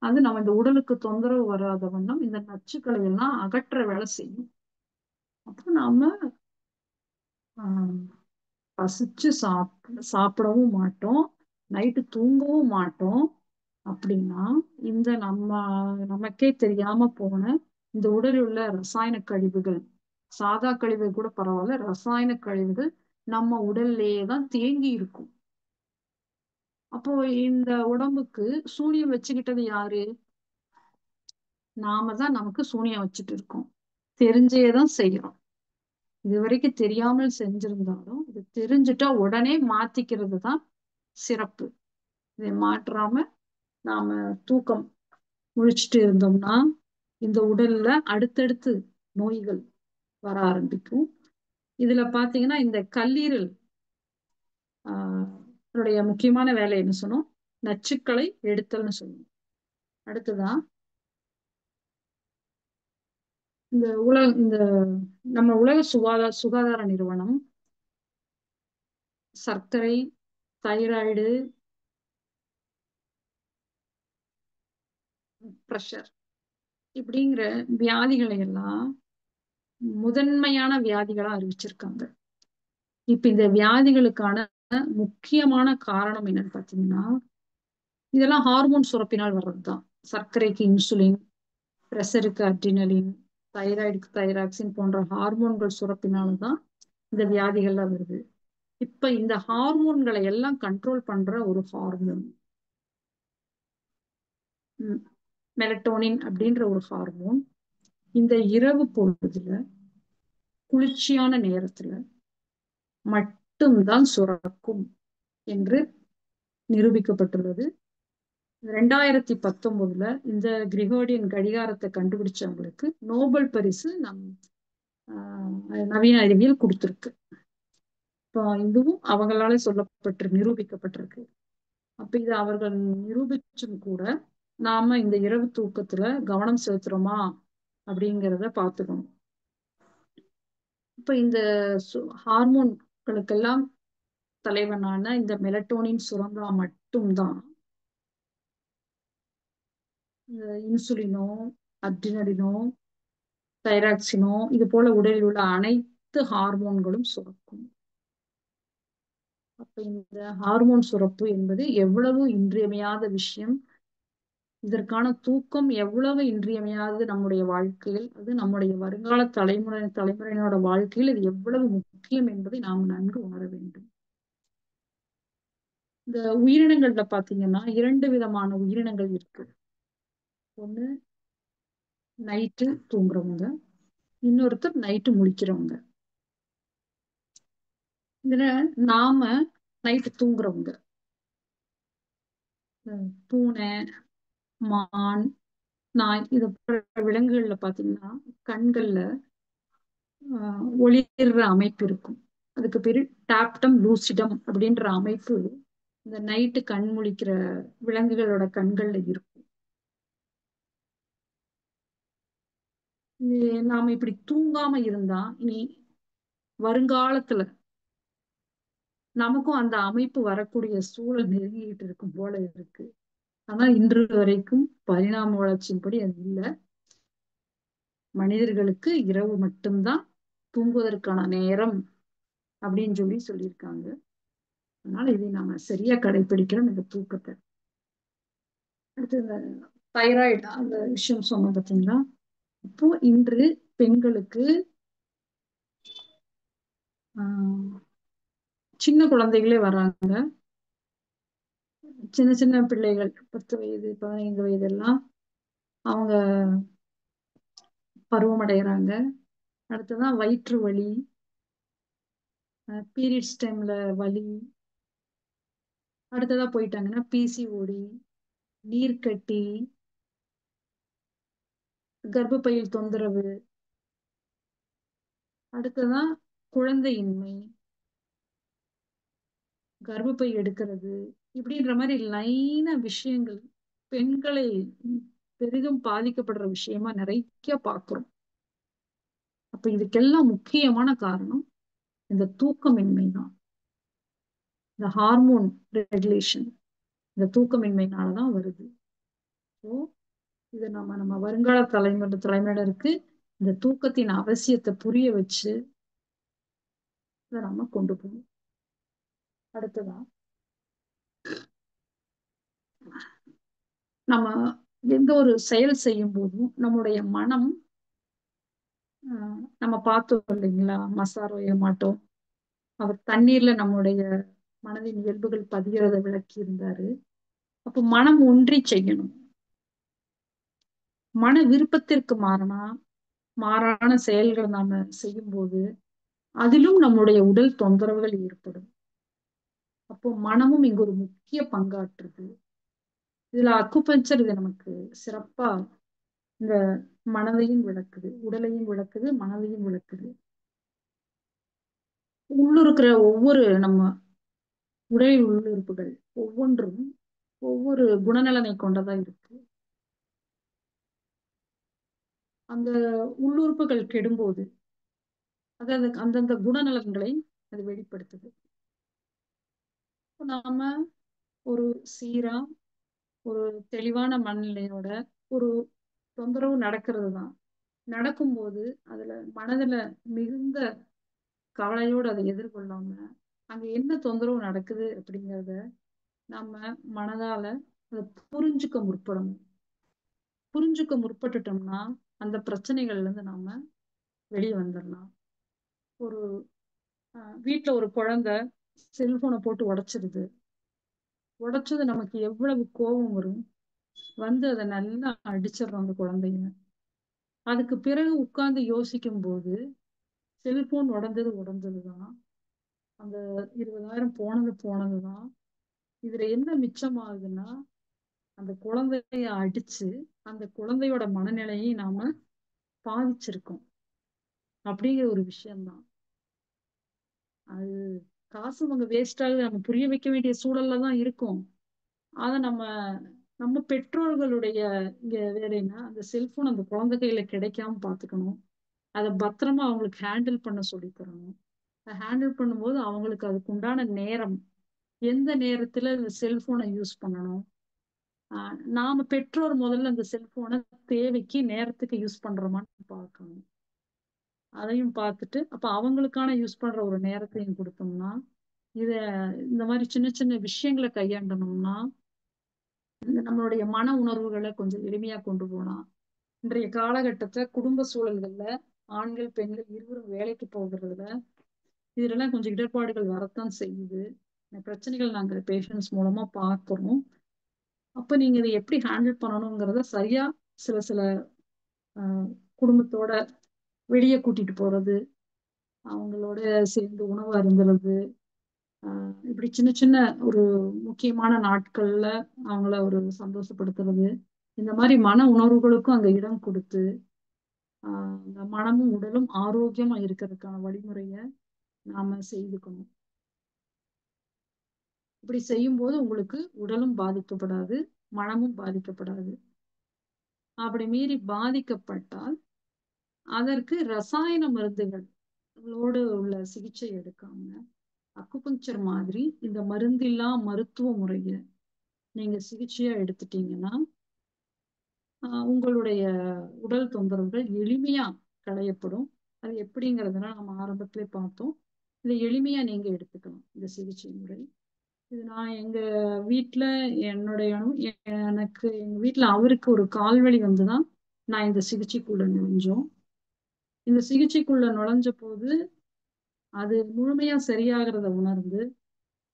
அது நம்ம இந்த உடலுக்கு தொந்தரவு வராத வண்ணம் இந்த நச்சுக்களை எல்லாம் அகற்ற வேலை செய்யும். அப்போ நாம பசிச்சு சாப்பிடவும் மாட்டோம், நைட்டு தூங்கவும் மாட்டோம். அப்படின்னா இந்த நமக்கே தெரியாம போன இந்த உடலில் உள்ள ரசாயன கழிவுகள், சாதா கழிவுகள் கூட பரவாயில்ல, ரசாயன கழிவுகள் நம்ம உடல்லேயே தான் தேங்கி இருக்கும். அப்போ இந்த உடம்புக்கு சூனியம் வச்சுக்கிட்டது யாரு? நாம தான் நமக்கு சூனியம் வச்சுட்டு இருக்கோம். தெரிஞ்சேதான் செய்யறோம். இது வரைக்கும் தெரியாமல் செஞ்சிருந்தாலும் இது தெரிஞ்சுட்டா உடனே மாத்திக்கிறது தான் சிறப்பு. இதை மாற்றாம நாம தூக்கம் முழிச்சிட்டு இருந்தோம்னா இந்த உடல்ல அடுத்தடுத்து நோய்கள் வர ஆரம்பிக்கும். இதுல பாத்தீங்கன்னா இந்த கல்லீரல் முக்கியமான வேலை என்ன சொன்னோம்? நச்சுக்களை எடுத்தல்னு சொல்லணும். அடுத்ததான் இந்த நம்ம உலக சுகாதார நிறுவனம் சர்க்கரை, தைராய்டு, பிரஷர் இப்படிங்கிற வியாதிகளை எல்லாம் முதன்மையான வியாதிகளா அறிவிச்சிருக்காங்க. இப்ப இந்த வியாதிகளுக்கான முக்கியமான காரணம் என்னன்னு பாத்தீங்கன்னா, இதெல்லாம் ஹார்மோன் சுரப்பினால் வர்றதுதான். சர்க்கரைக்கு இன்சுலின், பிரஷருக்கு அட்ரினலின், தைராய்டுக்கு தைராக்சின் போன்ற ஹார்மோன்கள் சுரப்பினால்தான் இந்த வியாதிகள்லாம் வருது. இப்ப இந்த ஹார்மோன்களை எல்லாம் கண்ட்ரோல் பண்ற ஒரு ஹார்மோன் மெலட்டோனின் அப்படின்ற ஒரு ஹார்மோன் இந்த இரவு பொழுதுல குளிர்ச்சியான நேரத்துல மட்டும்தான் சுரக்கும் என்று நிரூபிக்கப்பட்டுள்ளது. 2019 இந்த கிரிகோரியன் கடிகாரத்தை கண்டுபிடிச்சவங்களுக்கு நோபல் பரிசு நவீன அறிவியல் கொடுத்திருக்கு. இப்போ இதுவும் அவங்களால நிரூபிக்கப்பட்டிருக்கு. அப்ப இது அவர்கள் நிரூபிச்சும் கூட நாம இந்த இரவு தூக்கத்துல கவனம் செலுத்துறோமா அப்படிங்கிறத பார்த்துக்கணும். இப்ப இந்த ஹார்மோன்களுக்கெல்லாம் தலைவனான இந்த மெலட்டோனின் சுரந்தா மட்டும்தான் இந்த இன்சுலினோ, அட்ரினலினோ, தைராக்சினோ இது போல உடலில் உள்ள அனைத்து ஹார்மோன்களும் சுரக்கும். அப்ப இந்த ஹார்மோன் சுரப்பு என்பது எவ்வளவு இன்றியமையாத விஷயம். இதற்கான தூக்கம் எவ்வளவு இன்றியமையாதது நம்முடைய வாழ்க்கையில், அது நம்முடைய வருங்கால தலைமுறையினோட வாழ்க்கையில் இது எவ்வளவு முக்கியம் என்பதை நாம் நன்கு உணர வேண்டும். இந்த உயிரினங்கள்ல பாத்தீங்கன்னா 2 விதமான உயிரினங்கள் இருக்கு. ஒண்ணு நைட்டு தூங்குறவங்க, இன்னொருத்தர் நைட்டு முழிக்கிறவங்க. இதுல நாம நைட்டு தூங்குறவங்க பூனை, மான், நாய் இது போன்ற விலங்குகள்ல பாத்தீங்கன்னா கண்கள்ல ஒளிர்ற அமைப்பு இருக்கும். அதுக்கு பேரு டாப்டம் லூசிடம் அப்படின்ற அமைப்பு இந்த நைட்டு கண் முழிக்கிற விலங்குகளோட கண்கள்ல இருக்கும். நாம இப்படி தூங்காம இருந்தா இனி வருங்காலத்துல நமக்கும் அந்த அமைப்பு வரக்கூடிய சூழல் நெருங்கிட்டு இருக்கும் போல இருக்கு. ஆனா இன்று வரைக்கும் பரிணாம வளர்ச்சியின்படி அது இல்லை. மனிதர்களுக்கு இரவு மட்டும்தான் தூங்குவதற்கான நேரம் அப்படின்னு சொல்லியிருக்காங்க. அதனால இதை நாம சரியா கடைபிடிக்கிறோம் இந்த தூக்கத்தை. அடுத்து இந்த தைராய்டு அந்த விஷயம் சொன்னோம் பார்த்தீங்களா. இப்போ இன்று பெண்களுக்கு சின்ன குழந்தைகளே வராங்க. சின்ன சின்ன பிள்ளைகள் 10 வயது 15 வயது எல்லாம் அவங்க பருவமடைகிறாங்க. அடுத்ததான் வயிற்று வலி, பீரியட்ஸ் டைம்ல வலி, அடுத்ததா போயிட்டாங்கன்னா பிசிஓடி, நீர்க்கட்டி, கர்ப்பப்பையில் தொந்தரவு, அடுத்ததான் குழந்தையின்மை, கர்ப்பப்பை எடுக்கிறது, இப்படின்ற மாதிரி லைனா விஷயங்கள் பெண்களை பெரிதும் பாதிக்கப்படுற விஷயமா நிறைய பார்க்கிறோம். அப்ப இதுக்கெல்லாம் முக்கியமான காரணம் இந்த தூக்கமின்மை தான். இந்த ஹார்மோன் ரெகுலேஷன் இந்த தூக்கமின்மையினாலதான் வருது. ஸோ இதை நம்ம வருங்கால தலைமுறையினருக்கு இந்த தூக்கத்தின் அவசியத்தை புரிய வச்சு இதை நம்ம கொண்டு போகணும். அடுத்ததான் நம்ம எந்த ஒரு செயல் செய்யும் போதும் நம்முடைய மனம் நம்ம பார்த்தோம் இல்லைங்களா, மசாரோ ஏமாட்டோம் அவர் தண்ணீர்ல நம்முடைய மனதின் இயல்புகள் பதிகிறத விளக்கி இருந்தாரு. அப்போ மனம் ஒன்றி செய்யணும். மன விருப்பத்திற்கு மாறான செயல்களை நாம செய்யும் போது அதிலும் நம்முடைய உடல் தொந்தரவுகள் ஏற்படும். அப்போ மனமும் இங்கு ஒரு முக்கிய பங்காற்றுது. இதுல அக்குபஞ்சர் இது நமக்கு சிறப்பா இந்த மனதையும் விளக்குது, உடலையும் விளக்குது, மனதையும் விளக்குது. உள்ளிருக்கிற ஒவ்வொரு நம்ம உடலில் உள்ளுறுப்புகள் ஒவ்வொன்றும் ஒவ்வொரு குணநலனை கொண்டதா இருக்கு. அந்த உள்ளுறுப்புகள் கெடும்போது அதாவது அந்தந்த குணநலன்களை அது வெளிப்படுத்துது. நாம ஒரு சீரா ஒரு தெளிவான மனநிலையோட ஒரு தொந்தரவு நடக்கிறது தான். நடக்கும்போது அதுல மனதுல மிகுந்த கவலையோடு அதை எதிர்கொள்ளாம அங்க என்ன தொந்தரவு நடக்குது அப்படிங்கிறத நம்ம மனதால அதை புரிஞ்சுக்க முற்பட்டுட்டோம்னா அந்த பிரச்சனைகள்ல இருந்து நாம வெளியே வந்துடலாம். ஒரு வீட்டுல ஒரு குழந்தை செல்போனை போட்டு உடைச்சது நமக்கு எவ்வளவு கோபம் வரும். அதை நல்லா அடிச்சிடறோம் அந்த குழந்தைய. அதுக்கு பிறகு உட்கார்ந்து யோசிக்கும் போது செல்போன் உடைஞ்சதுதான், அந்த 20,000 போனதுதான். இதுல என்ன மிச்சமாகுதுன்னா அந்த குழந்தைய அடிச்சு அந்த குழந்தையோட மனநிலையை நாம பாதிச்சிருக்கோம் அப்படிங்கிற ஒரு விஷயம்தான். அது காசு அங்க வேஸ்ட் ஆகுது, நம்ம புரிய வைக்க வேண்டிய சூழல்ல தான் இருக்கும். ஆனா நம்ம பெற்றோர்களுடைய இங்க வேலைன்னா அந்த செல்போன் அந்த குழந்தை கையில கிடைக்காம பாத்துக்கணும். அதை பத்திரமா அவங்களுக்கு ஹேண்டில் பண்ண சொல்லி தரணும். ஹேண்டில் பண்ணும்போது அவங்களுக்கு அதுக்கு உண்டான நேரம், எந்த நேரத்துல இந்த செல்போனை யூஸ் பண்ணணும், நாம பெற்றோர் முதல்ல அந்த செல்போனை தேவைக்கு நேரத்துக்கு யூஸ் பண்றோமான்னு பார்க்கணும். அதையும் பார்த்துட்டு அப்ப அவங்களுக்கான யூஸ் பண்ற ஒரு நேரத்தையும் கொடுத்தோம்னா இத இந்த மாதிரி சின்ன சின்ன விஷயங்களை கையாண்டனோம்னா நம்மளுடைய மன உணர்வுகளை கொஞ்சம் எளிமையா கொண்டு போகலாம். இன்றைய காலகட்டத்துல குடும்ப சூழல்கள்ல ஆண்கள் பெண்கள் இருவரும் வேலைக்கு போகிறதுல இதுலலாம் கொஞ்சம் இடர்பாடுகள் வரத்தான் செய்யுது. இந்த பிரச்சனைகள் நாங்க பேஷன்ஸ் மூலமா பார்க்கிறோம். அப்ப நீங்க இதை எப்படி ஹேண்டில் பண்ணணுங்கிறத சரியா சில சில குடும்பத்தோட வெளியே கூட்டிட்டு போறது, அவங்களோட சேர்ந்து உணவு அருந்துறது, இப்படி சின்ன சின்ன ஒரு முக்கியமான நாட்கள்ல அவங்கள ஒரு சந்தோஷப்படுத்துறது, இந்த மாதிரி மன உணர்வுகளுக்கும் அங்க இடம் கொடுத்து இந்த மனமும் உடலும் ஆரோக்கியமா இருக்கிறதுக்கான வழிமுறைய நாம செய்துக்கணும். இப்படி செய்யும் போது உங்களுக்கு உடலும் பாதிக்கப்படாது, மனமும் பாதிக்கப்படாது. அப்படி மீறி பாதிக்கப்பட்டால் அதற்கு ரசாயன மருந்துகளோடு உள்ள சிகிச்சை எடுக்காம அக்குபஞ்சர் மாதிரி இந்த மருந்தில்லா மருத்துவ முறைய நீங்க சிகிச்சையா எடுத்துட்டீங்கன்னா உங்களுடைய உடல் தொந்தரவுகள் எளிமையா களையப்படும். அது எப்படிங்கிறதுனா நம்ம ஆரம்பத்திலே பார்த்தோம். இதை எளிமையா நீங்க எடுத்துக்கலாம் இந்த சிகிச்சை முறை. இது நான் எங்க வீட்டுல என்னுடைய எனக்கு எங்க வீட்டுல அவருக்கு ஒரு கால்வலி வந்துதான் நான் இந்த சிகிச்சைக்குள்ள நுழைஞ்சோம். இந்த சிகிச்சைக்குள்ள நுழைஞ்ச போது அது முழுமையா சரியாகிறத உணர்ந்து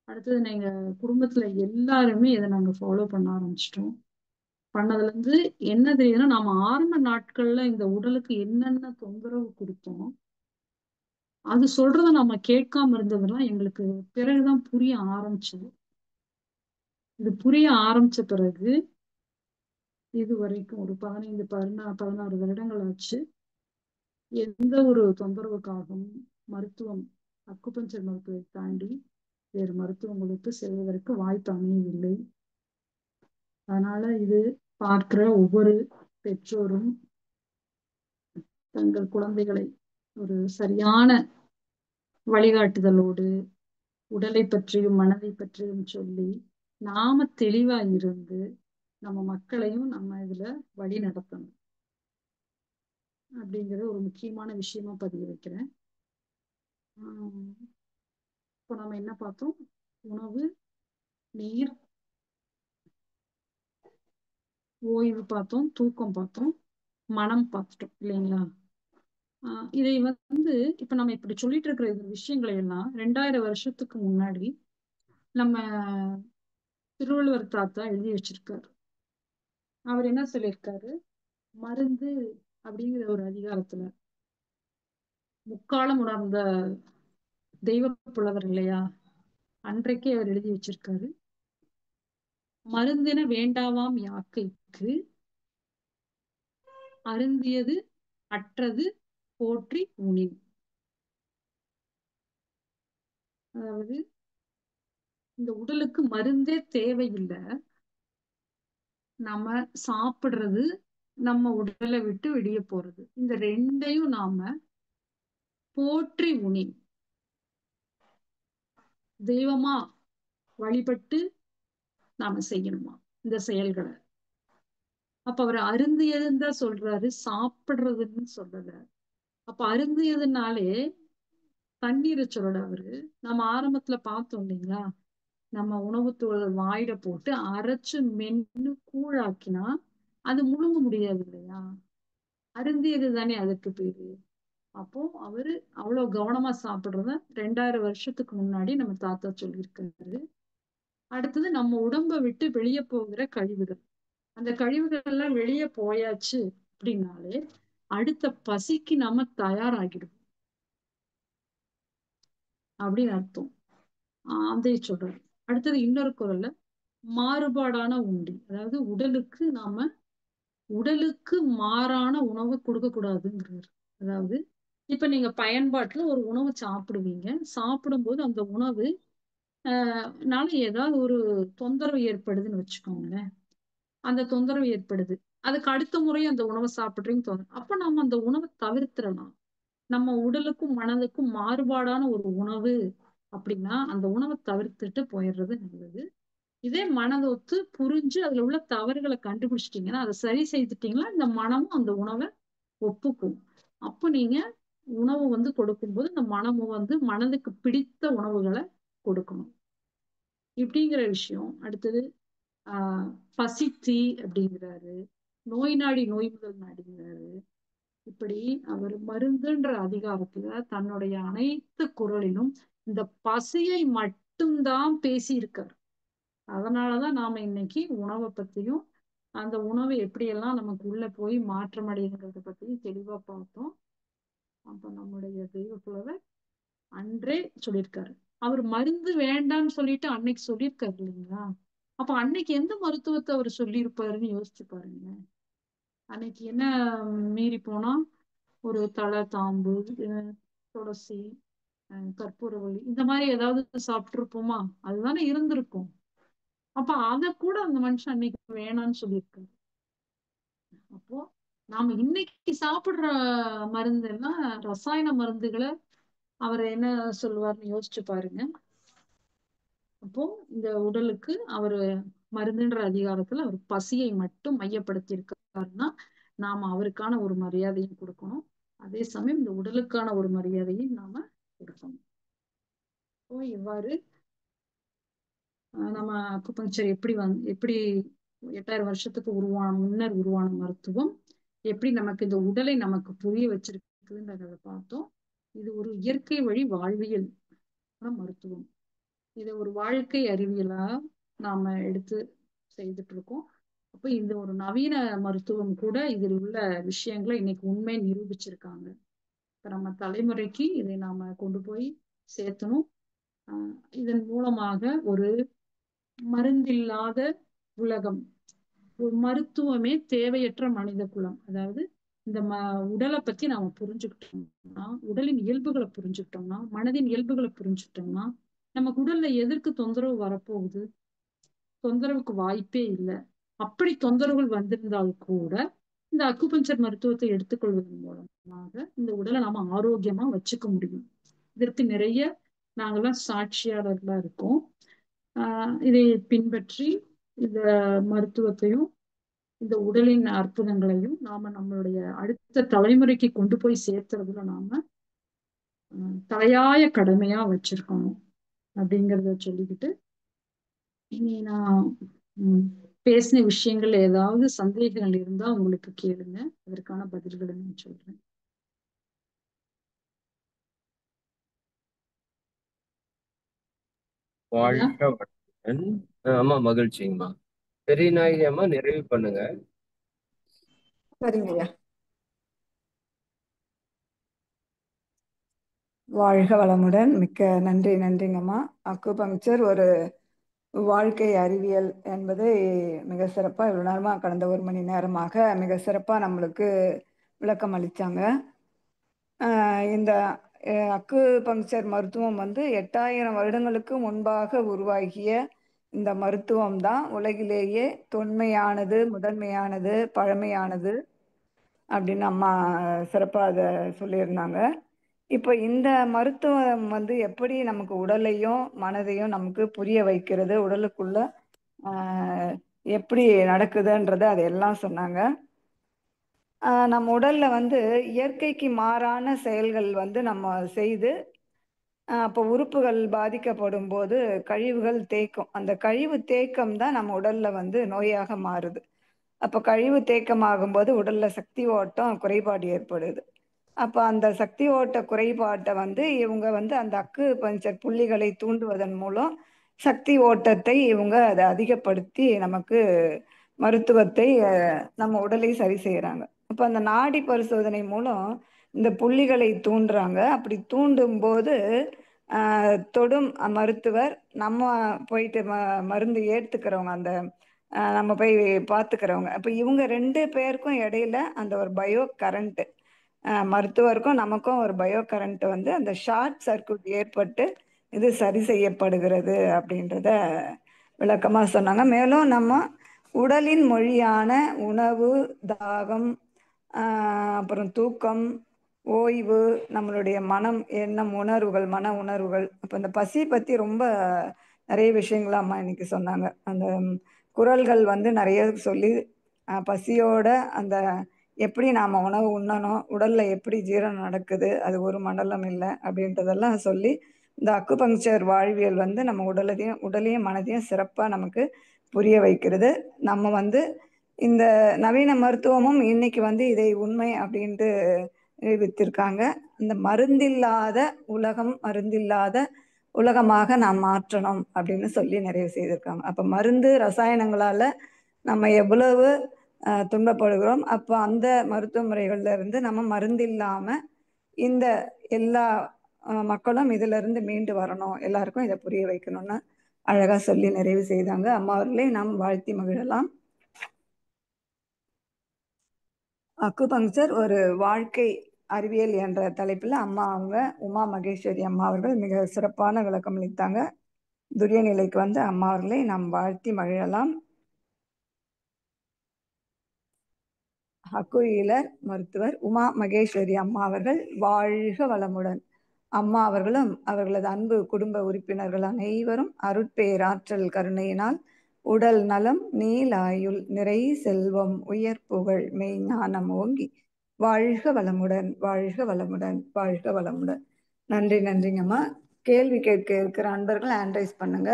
அடுத்தது எங்க குடும்பத்துல எல்லாருமே இதை நாங்க ஃபாலோ பண்ண ஆரம்பிச்சிட்டோம். பண்ணதுல இருந்து என்ன தெரியுதுன்னா, நாம ஆரம்ப நாட்கள்ல இந்த உடலுக்கு என்னென்ன தொந்தரவு கொடுத்தோம், அது சொல்றத நம்ம கேட்காம இருந்ததெல்லாம் எங்களுக்கு பிறகுதான் புரிய ஆரம்பிச்சது. இது புரிய ஆரம்பிச்ச பிறகு இது வரைக்கும் ஒரு 16 வருடங்கள் ஆச்சு. எந்த ஒரு தொந்தரவுக்காகவும் மருத்துவம், அக்குபஞ்சர் மருத்துவத்தை தாண்டி வேறு மருத்துவங்களுக்கு செல்வதற்கு வாய்ப்பு அமையவில்லை. அதனால இது பார்க்கிற ஒவ்வொரு பெற்றோரும் தங்கள் குழந்தைகளை ஒரு சரியான வழிகாட்டுதலோடு உடலை பற்றியும் மனதை பற்றியும் சொல்லி நாம தெளிவா இருந்து நம்ம மக்களையும் நம்ம இதுல வழி நடத்தணும் அப்படிங்கிற ஒரு முக்கியமான விஷயமா பதிய வைக்கிறேன். இப்போ நம்ம என்ன பார்த்தோம்? உணவு, நீர், ஓய்வு பார்த்தோம், தூக்கம் பார்த்தோம், மனம் பார்த்துட்டோம் இல்லைங்களா? இதை இப்ப நம்ம இப்படி சொல்லிட்டு இருக்கிற இந்த விஷயங்களை எல்லாம் 2000 வருஷத்துக்கு முன்னாடி நம்ம திருவள்ளுவர் தாத்தா எழுதி வச்சிருக்காரு. அவர் என்ன சொல்லியிருக்காரு? மருந்து அப்படிங்கிற ஒரு அதிகாரத்துல முக்காலம் உணர்ந்த தெய்வ புலவர் இல்லையா, அன்றைக்கே அவர் எழுதி வச்சிருக்காரு. மருந்தின வேண்டாவாம் யாக்கைக்கு அருந்தியது அற்றது போற்றி உணின். அதாவது இந்த உடலுக்கு மருந்தே தேவையில்லை. நம்ம சாப்பிடுறது, நம்ம உடலை விட்டு வெளியே போறது, இந்த ரெண்டையும் நாம போற்றி உணின், தெய்வமா வழிபட்டு நாம செய்யணுமா இந்த செயல்களை. அப்ப அவர் அருந்தியதுன்னு தான் சொல்றாரு, சாப்பிடுறதுன்னு சொல்லல. அப்ப அருந்தியதுனாலே தண்ணீரை சொல்லல அவரு. நம்ம ஆரம்பத்துல பார்த்தோம் இல்லைங்களா, நம்ம உணவு தூள் வாயில போட்டு அரைச்சு மென்னு கூழாக்கினா அது முழுங்க முடியாது இல்லையா, அருந்தியது தானே அதுக்கு பேரு. அப்போ அவரு அவ்வளவு கவனமா சாப்பிடுறத 2000 வருஷத்துக்கு முன்னாடி நம்ம தாத்தா சொல்லியிருக்காரு. அடுத்தது நம்ம உடம்ப விட்டு வெளியே போகிற கழிவுகள், அந்த கழிவுகள் எல்லாம் வெளியே போயாச்சு அப்படின்னாலே அடுத்த பசிக்கு நாம தயாராகிடும் அப்படின்னு அர்த்தம். அதை சொல்றாரு. அடுத்தது இன்னொரு குறள்ல மாறுபாடான உண்டி, அதாவது உடலுக்கு மாறான உணவு கொடுக்க கூடாதுங்கிறாரு. அதாவது இப்ப நீங்க பயன்பாட்டுல ஒரு உணவு சாப்பிடுவீங்க, சாப்பிடும்போது அந்த உணவு நால ஏதாவது ஒரு தொந்தரவு ஏற்படுதுன்னு வச்சுக்கோங்களேன். அந்த தொந்தரவு ஏற்படுது, அதுக்கு அடுத்த முறை அந்த உணவை சாப்பிடுறீங்க தோணும், அப்ப நம்ம அந்த உணவை தவிர்த்திடலாம். நம்ம உடலுக்கும் மனதுக்கும் மாறுபாடான ஒரு உணவு அப்படின்னா அந்த உணவை தவிர்த்துட்டு போயிடுறது நல்லது. இதே மனதொத்து புரிஞ்சு அதுல உள்ள தவறுகளை கண்டுபிடிச்சிட்டீங்கன்னா, அதை சரி செய்துட்டீங்கன்னா இந்த மனமும் அந்த உணவை ஒப்புக்கும். அப்ப நீங்க உணவு கொடுக்கும்போது இந்த மனமும் மனதுக்கு பிடித்த உணவுகளை கொடுக்கணும் இப்படிங்கிற விஷயம். அடுத்தது பசித்தி அப்படிங்கிறாரு, நோய் நாடி நோய் முதல் நாடிங்கிறாரு. இப்படி அவர் மருந்துன்ற அதிகாரத்துல தன்னுடைய அனைத்து குறளிலும் இந்த பசியை மட்டும்தான் பேசி இருக்காரு. அதனாலதான் நாம இன்னைக்கு உணவை பத்தியும் அந்த உணவு எப்படியெல்லாம் நமக்கு உள்ள போய் மாற்றம் அடையுங்கிறத பத்தியும் தெளிவா பார்த்தோம். அப்ப நம்முடைய தெய்வ புலவர் அன்றே சொல்லியிருக்காரு. அவர் மருந்து வேண்டாம்னு சொல்லிட்டு அன்னைக்கு சொல்லியிருக்காரு இல்லைங்களா, அப்ப அன்னைக்கு எந்த மருத்துவத்தை அவர் சொல்லியிருப்பாருன்னு யோசிச்சு பாருங்க. அன்னைக்கு என்ன மீறி போனா ஒரு தலை தாம்பு, துளசி, கற்பூரவள்ளி இந்த மாதிரி ஏதாவது சாப்பிட்டு இருப்போமா? அதுதானே இருந்திருக்கும். அப்ப அத கூட அந்த மனுஷன் அன்னைக்கு வேணாம்னு சொல்லியிருக்காரு. அப்போ நாம இன்னைக்கு சாப்பிடுற மருந்து எல்லாம் ரசாயன மருந்துகளை அவர் என்ன சொல்லுவார்னு யோசிச்சு பாருங்க. அப்போ இந்த உடலுக்கு அவரு மருந்துன்ற அதிகாரத்துல அவர் பசியை மட்டும் மையப்படுத்தி இருக்காருன்னா நாம அவருக்கான ஒரு மரியாதையும் கொடுக்கணும். அதே சமயம் இந்த உடலுக்கான ஒரு மரியாதையும் நாம கொடுக்கணும். இவ்வாறு நம்ம அக்குபஞ்சர் எப்படி 8000 வருஷத்துக்கு முன்னர் உருவான மருத்துவம் எப்படி நமக்கு இந்த உடலை நமக்கு புரிய வச்சிருக்குன்றத பார்த்தோம். இது ஒரு இயற்கை வழி வாழ்வியல் மருத்துவம். இதை ஒரு வாழ்க்கை அறிவியலா நாம எடுத்து செய்துட்டு இருக்கோம். அப்ப இந்த ஒரு நவீன மருத்துவம் கூட இதில் உள்ள விஷயங்களை இன்னைக்கு உண்மை நிரூபிச்சிருக்காங்க. இப்ப நம்ம தலைமுறைக்கு இதை நாம கொண்டு போய் சேர்த்தணும். இதன் மூலமாக ஒரு மருந்தில்லாத உலகம், ஒரு மருத்துவமே தேவையற்ற மனித குலம், அதாவது இந்த உடலை பத்தி நாம புரிஞ்சுக்கிட்டோம்னா, உடலின் இயல்புகளை புரிஞ்சுக்கிட்டோம்னா, மனதின் இயல்புகளை புரிஞ்சுக்கிட்டோம்னா, நமக்கு உடல்ல எதற்கு தொந்தரவு வரப்போகுது? தொந்தரவுக்கு வாய்ப்பே இல்லை. அப்படி தொந்தரவுகள் வந்திருந்தால் கூட இந்த அக்குபஞ்சர் மருத்துவத்தை எடுத்துக்கொள்வதன் மூலமாக இந்த உடலை நாம ஆரோக்கியமா வச்சுக்க முடியும். இதற்கு நிறைய நாங்கெல்லாம் சாட்சியாளர்களா இருக்கோம். இதை பின்பற்றி இந்த மருத்துவத்தையும் இந்த உடலின் அற்புதங்களையும் நாம நம்மளுடைய அடுத்த தலைமுறைக்கு கொண்டு போய் சேர்த்துறதுல நாம தலையாய கடமையா வச்சிருக்கணும் அப்படிங்கிறத சொல்லிக்கிட்டு, இனி நான் பேசின விஷயங்கள் ஏதாவது சந்தேகங்கள் இருந்தா உங்களுக்கு கேளுங்க, அதற்கான பதில்களை நான் சொல்றேன். வாழ்க வளமுடன். ஆமா, மகிழ்ச்சிங்கம்மா. பெரிய நாயகி அம்மா நிறைவு பண்ணுங்க. சரிங்கய்யா. வாழ்க வளமுடன். மிக்க நன்றி. நன்றிங்கம்மா. அக்குபங்க்சர் ஒரு வாழ்க்கை அறிவியல் என்பதை மிக சிறப்பாக இவ்வளோ நேரமாக கடந்த 1 மணி நேரமாக மிக சிறப்பாக நம்மளுக்கு விளக்கம் அளித்தாங்க. இந்த அக்கு பங்க்சர் மருத்துவம் வந்து 8000 வருடங்களுக்கு முன்பாக உருவாகிய இந்த மருத்துவம் தான் உலகிலேயே தொன்மையானது, முதன்மையானது, பழமையானது அப்படின்னு அம்மா சிறப்பாக அதை சொல்லியிருந்தாங்க. இப்போ இந்த மருத்துவம் வந்து எப்படி நமக்கு உடலையும் மனதையும் நமக்கு புரிய வைக்கிறது, உடலுக்குள்ள எப்படி நடக்குதுன்றதை அதையெல்லாம் சொன்னாங்க. நம்ம உடல்ல வந்து இயற்கைக்கு மாறான செயல்கள் வந்து நம்ம செய்து அப்போ உறுப்புகள் பாதிக்கப்படும் போது கழிவுகள் தேக்கம், அந்த கழிவு தேக்கம் தான் நம்ம உடல்ல வந்து நோயாக மாறுது. அப்போ கழிவு தேக்கம் ஆகும்போது உடல்ல சக்தி ஓட்டம் குறைபாடு ஏற்படுது. அப்போ அந்த சக்தி ஓட்ட குறைபாட்டை வந்து இவங்க வந்து அந்த அக்கு பஞ்சர் புள்ளிகளை தூண்டுவதன் மூலம் சக்தி ஓட்டத்தை இவங்க அதை அதிகப்படுத்தி நமக்கு மருத்துவத்தை நம்ம உடலை சரி செய்யறாங்க. அப்போ அந்த நாடி பரிசோதனை மூலம் இந்த புள்ளிகளை தூண்டுறாங்க. அப்படி தூண்டும் போது தொடும் மருத்துவர், நம்ம போயிட்டு மருந்து ஏற்றுக்கிறவங்க, அந்த நம்ம போய் பார்த்துக்கிறவங்க, அப்போ இவங்க 2 பேருக்கும் இடையில அந்த ஒரு பயோ கரண்ட், மருத்துவருக்கும் நமக்கும் ஒரு பயோ கரண்ட் வந்து அந்த ஷார்ட் சர்க்யூட் ஏற்பட்டு இது சரி செய்யப்படுகிறது அப்படின்றத விளக்கமா சொன்னாங்க. மேலும் நம்ம உடலின் மொழியான உணவு, தாகம், அப்புறம் தூக்கம், ஓய்வு, நம்மளுடைய மனம், எண்ணம், உணர்வுகள், மன உணர்வுகள், அப்போ இந்த பசி பற்றி ரொம்ப நிறைய விஷயங்கள் அம்மா இன்னைக்கு சொன்னாங்க. அந்த குறள்கள் வந்து நிறைய சொல்லி பசியோட அந்த எப்படி நாம் உணவு உண்ணணும், உடலில் எப்படி ஜீரணம் நடக்குது, அது ஒரு மண்டலம் இல்லை அப்படின்றதெல்லாம் சொல்லி இந்த அக்குபங்க்சர் வாழ்வியல் வந்து நம்ம உடலையும் மனதையும் சிறப்பாக நமக்கு புரிய வைக்கிறது. நம்ம வந்து இந்த நவீன மருத்துவமும் இன்னைக்கு வந்து இதை உண்மை அப்படின்ட்டு நிரூபித்திருக்காங்க. இந்த மருந்தில்லாத உலகம், மருந்தில்லாத உலகமாக நாம் மாற்றணும் அப்படின்னு சொல்லி நிறைவு செய்திருக்காங்க. அப்போ மருந்து ரசாயனங்களால் நம்ம எவ்வளவு துன்பப்படுகிறோம், அப்போ அந்த மருத்துவ முறைகள்ல இருந்து நம்ம மருந்து இல்லாமல் இந்த எல்லா மக்களும் இதிலிருந்து மீண்டு வரணும், எல்லாருக்கும் இதை புரிய வைக்கணும்னு அழகாக சொல்லி நிறைவு செய்தாங்க. அம்மா அவர்களே நாம் வாழ்த்தி மகிழலாம். அக்குபங்க்சர் ஒரு வாழ்க்கை அறிவியல் என்ற தலைப்பில் அம்மா அவங்க உமா மகேஸ்வரி அம்மா அவர்கள் மிக சிறப்பான விளக்கம் அளித்தாங்க. துரிய நிலைக்கு வந்து அம்மா அவர்களை நாம் வாழ்த்தி மகிழலாம். அக்குயிலர் மருத்துவர் உமா மகேஸ்வரி அம்மா அவர்கள் வாழ்க வளமுடன். அம்மா அவர்களும் அவர்களது அன்பு குடும்ப உறுப்பினர்கள் அனைவரும் அருட்பேராற்றல் கருணையினால் உடல் நலம், நீலாயுள், நிறை செல்வம், உயர் புகழ், மெய்ஞானம் ஓங்கி வாழ்க வளமுடன், வாழ்க வளமுடன், வாழ்க வளமுடன். நன்றி. நன்றிங்கம்மா. கேள்வி கேட்க இருக்கிற அன்பர்கள் ஹேண்ட் ரைஸ் பண்ணுங்க.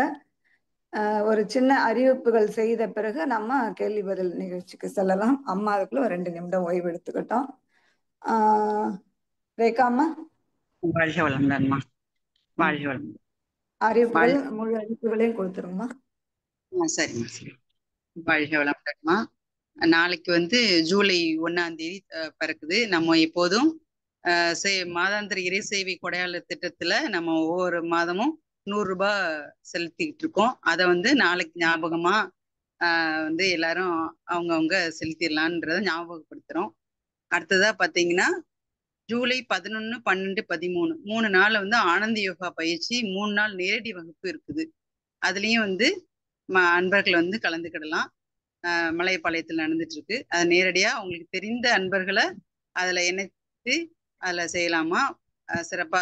ஒரு சின்ன அறிவிப்புகள் செய்த பிறகு நம்ம கேள்வி பதில் நிகழ்ச்சிக்கு செல்லலாம். அம்மா அதுக்குள்ள ஒரு 2 நிமிடம் ஓய்வு எடுத்துக்கிட்டோம். ரேகா அம்மா, வாழ்க வளமுடன்மா. வாழ்க வளம். அறிவிப்புகள் முழு அறிவிப்புகளையும் கொடுத்துருங்கம்மா. சரிம்மா சரி. வாழ்க வளமுடன்மா. நாளைக்கு வந்து ஜூலை 1ஆம் தேதி பிறக்குது. நம்ம எப்போதும் மாதாந்திர இறை சேவை கொடையாளர் திட்டத்துல நம்ம ஒவ்வொரு மாதமும் 100 ரூபாய் செலுத்திக்கிட்டு இருக்கோம். அதை வந்து நாளைக்கு ஞாபகமா வந்து எல்லாரும் அவங்கவுங்க செலுத்திடலான்றத ஞாபகப்படுத்துறோம். அடுத்ததா பாத்தீங்கன்னா ஜூலை 11, 12, 13 3 நாள் வந்து ஆனந்த யோகா பயிற்சி 3 நாள் நேரடி வகுப்பு இருக்குது. அதுலயும் வந்து அன்பர்கள் வந்து கலந்துக்கிடலாம். மலையப்பாளையத்தில் நடந்துட்டு இருக்கு. அது நேரடியா உங்களுக்கு தெரிந்த அன்பர்களை அதுல இணைத்து அதுல செய்யலாமா. சிறப்பா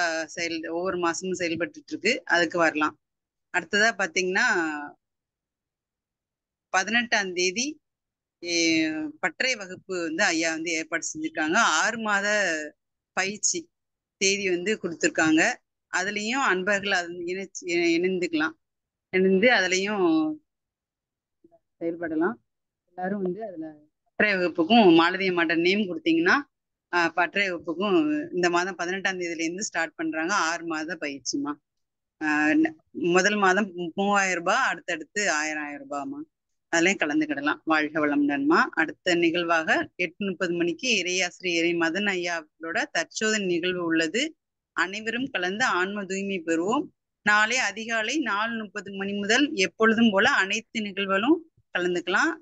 ஒவ்வொரு மாசமும் செயல்பட்டு இருக்கு. அதுக்கு வரலாம். அடுத்ததா பாத்தீங்கன்னா 18ஆம் தேதி பட்டறை வகுப்பு வந்து ஐயா வந்து ஏற்பாடு செஞ்சிருக்காங்க. 6 மாத பயிற்சி தேதி வந்து கொடுத்துருக்காங்க. அதுலயும் அன்பர்கள் இணைந்துக்கலாம். இணைந்து அதுலயும் செயல்படலாம். எல்லாரும் வந்து அதுல பட்டறை வகுப்புக்கும் மாலதி அம்மாட்ட நேம் கொடுத்தீங்கன்னா பட்டறை வகுப்புக்கும் இந்த மாதம் 18ஆம் தேதியில இருந்து ஸ்டார்ட் பண்றாங்க. 6 மாத பயிற்சிமா. முதல் மாதம் 3000 ரூபாய், அடுத்தடுத்து 1000 ரூபாய்மா. அதுலயும் கலந்துக்கிடலாம். வாழ்க வளமுடன்மா. அடுத்த நிகழ்வாக 8:30 மணிக்கு இறையாசிரியர் மதன் ஐயாவோட தற்சோதனை நிகழ்வு உள்ளது. அனைவரும் கலந்து ஆன்ம தூய்மை பெறுவோம். நாளை அதிகாலை 4:30 மணி முதல் எப்பொழுதும் போல அனைத்து நிகழ்வுகளும் கலந்துக்கலாம்.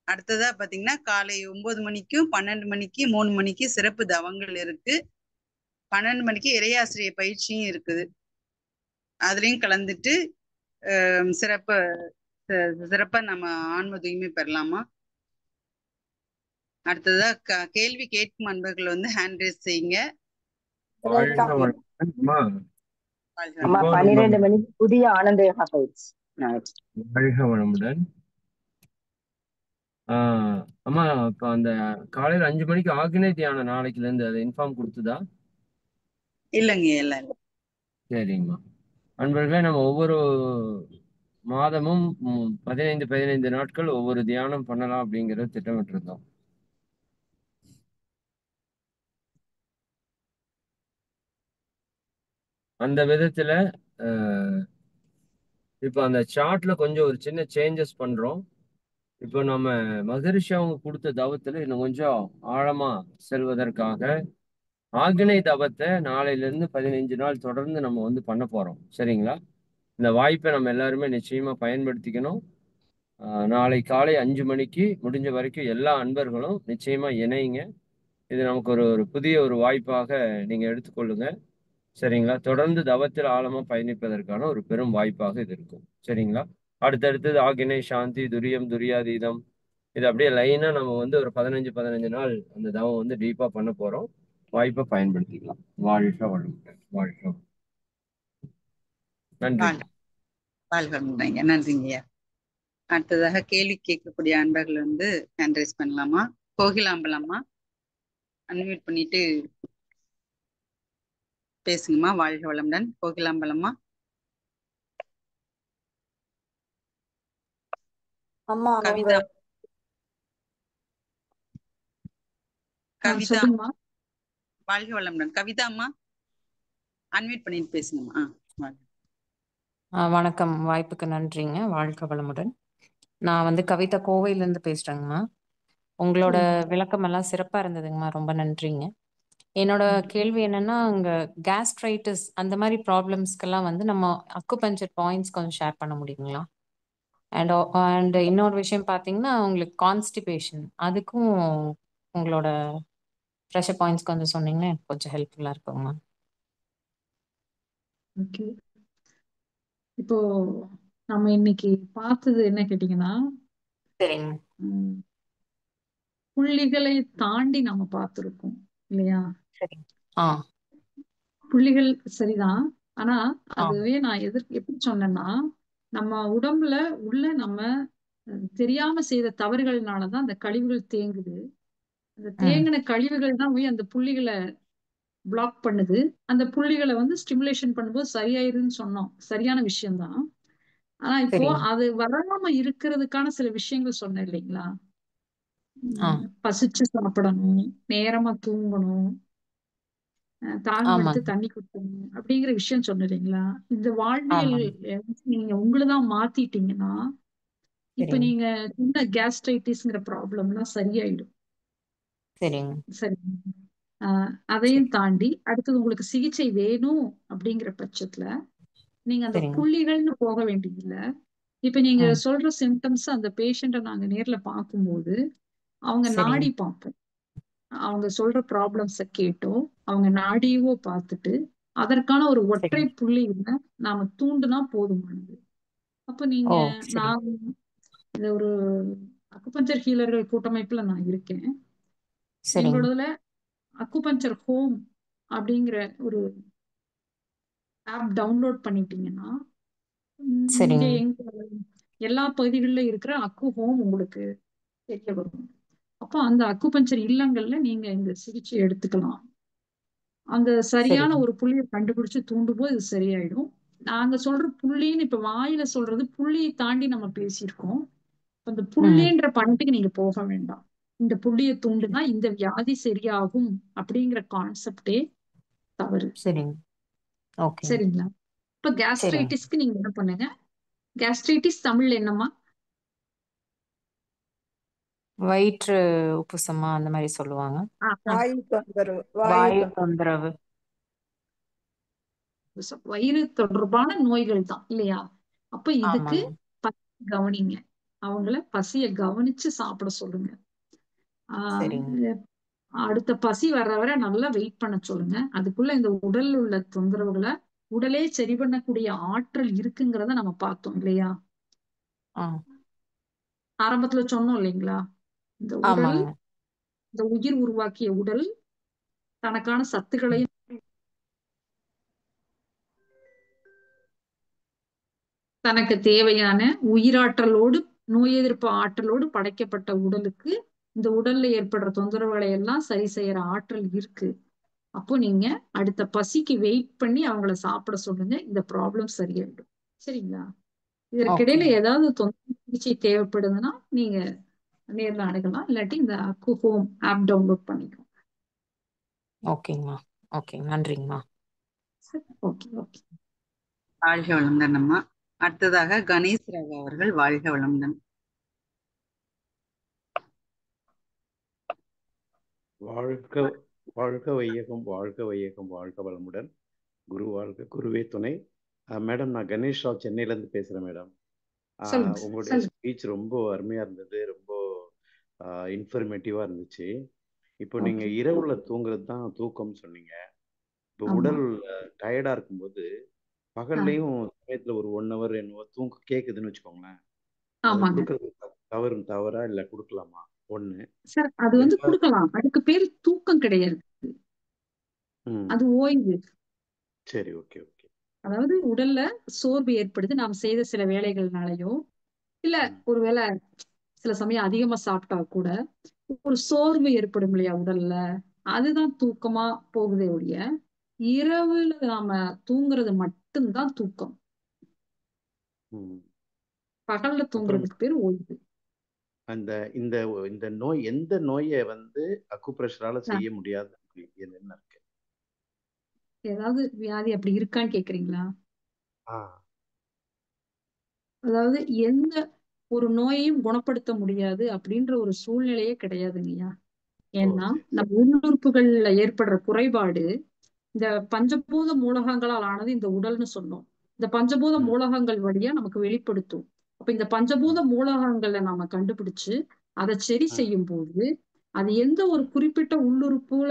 அடுத்ததா பாத்தீங்கன்னா காலை 9 மணிக்கும் 12 மணிக்கு 3 மணிக்கு சிறப்பு தவங்கள் இருக்கு. 12 மணிக்கு இறையாசிரியர் பயிற்சியும் இருக்குது. அதுலயும் கலந்துட்டு சிறப்பா நம்ம ஆன்ம தூய்மை பெறலாமா. அடுத்ததா கேள்வி கேட்கும் அன்பர்கள் வந்து ஹேண்ட் ரைஸ் செய்யுங்க. 12 மணிக்கு புதிய ஆனந்த யோகா பயிற்சி. வாழ்க வளமுடன். அம்மா இப்ப அந்த காலையில 5 மணிக்கு ஆக்னேய தியானம் நாளைக்குல இருந்து அதை இன்ஃபார்ம் கொடுத்துதா? இல்லைங்க இல்ல. சரிங்கம்மா. அன்பர்களே, நம்ம ஒவ்வொரு மாதமும் 15 நாட்கள் ஒவ்வொரு தியானம் பண்ணலாம் அப்படிங்கறத திட்டமிட்டு இருந்தோம். அந்த விதத்துல இப்ப அந்த சார்ட்ல கொஞ்சம் ஒரு சின்ன சேஞ்சஸ் பண்றோம். இப்போ நம்ம மகரிஷி அவங்க கொடுத்த தவத்துல இன்னும் கொஞ்சம் ஆழமா செல்வதற்காக ஆக்னேய தவத்தை நாளையில இருந்து 15 நாள் தொடர்ந்து நம்ம வந்து பண்ண போறோம். சரிங்களா? இந்த வாய்ப்பை நம்ம எல்லாருமே நிச்சயமா பயன்படுத்திக்கணும். நாளை காலை 5 மணிக்கு முடிஞ்ச வரைக்கும் எல்லா அன்பர்களும் நிச்சயமா இணையுங்க. இது நமக்கு ஒரு புதிய ஒரு வாய்ப்பாக நீங்க எடுத்துக்கொள்ளுங்க. சரிங்களா? தொடர்ந்து தவத்தில் ஆழமா பயணிப்பதற்கான ஒரு பெரும் வாய்ப்பாக இது இருக்கும். சரிங்களா? அடுத்தடுத்தது ஆக்னேய சாந்தி, துரியம், துரியாதீதம், இது அப்படியே லைனா நம்ம வந்து ஒரு 15 நாள் அந்த தவம் வந்து டீப்பா பண்ண போறோம். வாய்ப்பை பயன்படுத்திக்கலாம். வாழ்க வளமுடன். வாழ்க. நன்றி. வாழ்க வளமுடன். நன்றிங்க. அடுத்ததாக கேள்வி கேட்கக்கூடிய அன்பர்கள் வந்து ஹேண்ட் ரைஸ் பண்ணலாமா. கோகிலாம்பலம்மா அன்மியூட் பண்ணிட்டு பேசுங்கம்மா. வாழ்க வளமுடன். கோகிலாம்பலம்மா. அம்மா கவிதா வாழ்க வளமுடன். கவிதா அம்மா அன்மியூட் பண்ணிட்டு பேசுங்கம்மா. வணக்கம், வாய்ப்புக்கு நன்றிங்க. வாழ்க வளமுடன். நான் வந்து கவிதா கோவையிலேருந்து பேசுகிறேங்கம்மா. உங்களோட விளக்கம் எல்லாம் சிறப்பாக இருந்ததுங்கம்மா, ரொம்ப நன்றிங்க. என்னோட கேள்வி என்னன்னா, அங்கே கேஸ்ட்ரைட்டிஸ் அந்த மாதிரி ப்ராப்ளம்ஸ்க்கெல்லாம் வந்து நம்ம அக்குபஞ்சர் பாயிண்ட்ஸ் கொஞ்சம் ஷேர் பண்ண முடியுங்களா? அண்ட் இன்னொரு விஷயம் பார்த்தீங்கன்னா, உங்களுக்கு கான்ஸ்டிபேஷன் அதுக்கும் உங்களோட ப்ரெஷர் பாயிண்ட்ஸ் கொஞ்சம் சொன்னீங்கன்னா எனக்கு கொஞ்சம் ஹெல்ப்ஃபுல்லாக இருக்குங்கம்மா. ஓகே. இப்போ நம்ம இன்னைக்கு பார்த்தது என்ன கேட்டீங்கன்னா, சரிங்க, புள்ளிகளை தாண்டி நம்ம பார்த்திருக்கோம் இல்லையா? சரிங்க. புள்ளிகள் சரிதான். ஆனா அதுவே நான் எப்படி சொன்னேன்னா, நம்ம உடம்புல உள்ள நம்ம தெரியாம செய்த தவறுகள்னாலதான் அந்த கழிவுகள் தேங்குது. அந்த தேங்கின கழிவுகள் தான் போய் அந்த புள்ளிகளை பிளாக் பண்ணுது. அந்த புள்ளிகளை வந்து ஸ்டிமுலேஷன் பண்ணும்போது சரியாயிருதுன்னு சொன்னோம். சரியான விஷயம்தான். ஆனா இப்போ சரிங்க. அது வராம இருக்கிறதுக்கான சில விஷயங்கள் சொன்னேன் இல்லைங்களா? ஆ பசிச்சு சாப்பிடணும், நேரமா தூங்கணும், தாகம் எடுத்து ஆமாங்க. தண்ணி குடிக்கணும் அப்படிங்கிற விஷயம் சொன்னேன் இல்லைங்களா? இந்த வாழ்வியல் ஆமாங்க. நீங்க உங்களுதான் மாத்திட்டீங்கன்னா இப்ப சரிங்க. நீங்க சொன்ன கேஸ்ட்ரைட்டிஸ்ங்கிற ப்ராப்ளம்லாம் சரியாயிடும். சரிங்க. சரி. சரி. அதையும் தாண்டி அடுத்தது உங்களுக்கு சிகிச்சை வேணும் அப்படிங்கிற பட்சத்துல நீங்க அந்த சரிங்க. புள்ளிகள்னு போக வேண்டியதில்ல. இப்ப நீங்க ம். சொல்ற சிம்டம்ஸ் அந்த பேஷண்ட்டை நாங்க நேர்ல பார்க்கும்போது அவங்க சரிங்க. நாடி பார்ப்போம். அவங்க சொல்ற ப்ராப்ளம்ஸ கேட்டோ அவங்க நாடியவோ பார்த்துட்டு அதற்கான ஒரு ஒற்றை சரிங்க. புள்ளியில நாம தூண்டுனா போதுமானது. அப்ப ஓ நீங்க சரிங்க. நான் இந்த ஒரு அக்குபஞ்சர் ஹீலர்கள் கூட்டமைப்புல நான் இருக்கேன். சரிங்க. எங்களோடதுல அக்குபஞ்சர் ஹோம் அப்படிங்கிற ஒரு ஆப் டவுன்லோட் பண்ணிட்டீங்கன்னா இங்க சரிங்க. எங்க எல்லா பகுதிகளிலும் இருக்கிற அக்கு ஹோம் உங்களுக்கு தெரிய வரும். அப்போ அந்த அக்குபஞ்சர் இல்லங்கள்ல நீங்க இந்த சிகிச்சை எடுத்துக்கலாம். அந்த சரியான சரிங்க. ஒரு புள்ளியை கண்டுபிடிச்சு தூண்டும்போது இது சரியாயிடும். நாங்க சொல்ற புள்ளின்னு இப்ப வாயில சொல்றது புள்ளியை தாண்டி நம்ம பேசியிருக்கோம். அந்த ம். புள்ளின்ற பாயிண்ட்டுக்கு நீங்க போக வேண்டாம். இந்த புள்ளியை தூண்டுனா இந்த வியாதி சரியாகும் அப்படிங்கிற கான்செப்டே தவறு. சரிங்க. ஓகேங்க. சரிங்களா? இப்ப சரிங்க. கேஸ்ட்ரைட்டிஸ்க்கு நீங்க என்ன பண்ணுங்க? கேஸ்ட்ரைட்டிஸ் தமிழ்ல என்னம்மா? வயிற்று உப்புசமா அந்த மாதிரி சொல்லுவாங்க. வாயு தொந்தரவு, வாயு வாயு தொந்தரவு. தொந்தரவு. வயிறு தொடர்பான நோய்கள் தான் இல்லையா? அப்ப இதுக்கு ஆமாங்க. பசி கவனிங்க. அவங்கள பசிய கவனிச்சு சாப்பிட சொல்லுங்க. சரிங்க. ஆஹ் அடுத்த பசி வர்ற வரை நல்லா வெயிட் பண்ண சொல்லுங்க. அதுக்குள்ள இந்த உடல்ல உள்ள தொந்தரவுகளை உடலே சரி பண்ணக்கூடிய ஆற்றல் இருக்குங்கிறத நம்ம பார்த்தோம் இல்லையா? ஆ ஆரம்பத்துல சொன்னோம் இல்லைங்களா? இந்த உடல், ஆமாங்க. இந்த உயிர் உருவாக்கிய உடல் தனக்கான சத்துக்களையும் தனக்கு தேவையான உயிராற்றலோடு நோய் எதிர்ப்பு ஆற்றலோடு படைக்கப்பட்ட உடலுக்கு இந்த உடல்ல ஏற்படுற தொந்தரவுகளை எல்லாம் சரி செய்யற ஆற்றல் இருக்கு. அப்போ நீங்க அடுத்த பசிக்கு வெயிட் பண்ணி அவங்கள சாப்பிட சொல்லுங்க. இந்த ப்ராப்ளம் சரியாயிடும். சரிங்களா? இதற்கிடையில ஓகேங்க. ஏதாவது சிகிச்சை தேவைப்படுதுன்னா நீங்க நேர்ல அணுகலாம். இல்லாட்டி இந்த அக்கு ஹோம் ஆப் டவுன்லோட் பண்ணிக்கோங்க. ஓகேங்கம்மா. ஓகே, நன்றிங்கம்மா. Okay okay. வாழ்க வளமுடன் அம்மா. அடுத்ததாக கணேஷ் ராவ் அவர்கள் வாழ்க வளமுடன். வாழ்க வாழ்க வையகம், வாழ்க வையகம், வாழ்க வளமுடன். குரு வாழ்க, குருவே துணை. மேடம், நான் கணேஷ் ராவ் சென்னையிலேருந்து பேசுகிறேன் மேடம். சொல்லுங்க சார், உங்களுடைய சொல்லுங்க. ஸ்பீச் ரொம்ப அருமையாக இருந்தது, ரொம்ப இன்ஃபர்மேட்டிவாக இருந்துச்சு. இப்போ ஓகே. நீங்கள் இரவுல தூங்குறது தான் தூக்கம்னு சொன்னீங்க. இப்போ ஆமா. உடல் டயர்டாக இருக்கும்போது ஆ, பகல்லையும் சமயத்தில் ஒரு 1 ஹவர் என்னவோ தூங்க கேட்குதுன்னு வச்சுக்கோங்களேன். அது ஆமாங்க கொடுக்கறது தவறா இல்லை கொடுக்கலாமா? ஒன்று. சார். அது வந்து ரெண்டாவது. கொடுக்கலாம். அதுக்கு பேர் தூக்கம் கிடையாது. ம். அது ஓய்வு. சரி, ஓகே ஓகே. அதாவது உடல்ல சோர்வு ஏற்படுது நாம் செய்த சில வேலைகள்னாலயோ இல்ல ம். ஒருவேளை சில சமயம் அதிகமா சாப்பிட்டா கூட ஒரு சோர்வு ஏற்படும் இல்லையா உடல்ல? அதுதான் தூக்கமா போகுதே ஒழிய இரவுல நாம தூங்குறது மட்டும்தான் தூக்கம். ம். பகல்ல அப்புறம் தூங்குறதுக்கு பேர் ஓய்வு. அந்த இந்த இந்த நோய், எந்த நோயை வந்து அக்குப்ரெஷரால ஆ, செய்ய முடியாது என்ன இருக்கு? ஏதாவது வியாதி அப்படி இருக்கான்னு கேக்குறீங்களா? ஆ. அதாவது எந்த ஒரு நோயையும் குணப்படுத்த முடியாது அப்படின்ற ஒரு சூழ்நிலையே கிடையாதுங்கய்யா. ஓ, ஏன்னா சரி. நம்ம உள்ளுறுப்புகள்ல ஏற்படுற குறைபாடு இந்த பஞ்சபூத மூலகங்களால் ஆனது இந்த உடல்னு சொன்னோம். இந்த பஞ்சபூத ம். மூலகங்கள் வழியா நமக்கு வெளிப்படுத்தும். அப்ப இந்த பஞ்சபூத ம். மூலகங்களை நாம கண்டுபிடிச்சு அதை சரி ம். செய்யும் போது அது எந்த ஒரு ம். குறிப்பிட்ட உள்ளுறுப்புல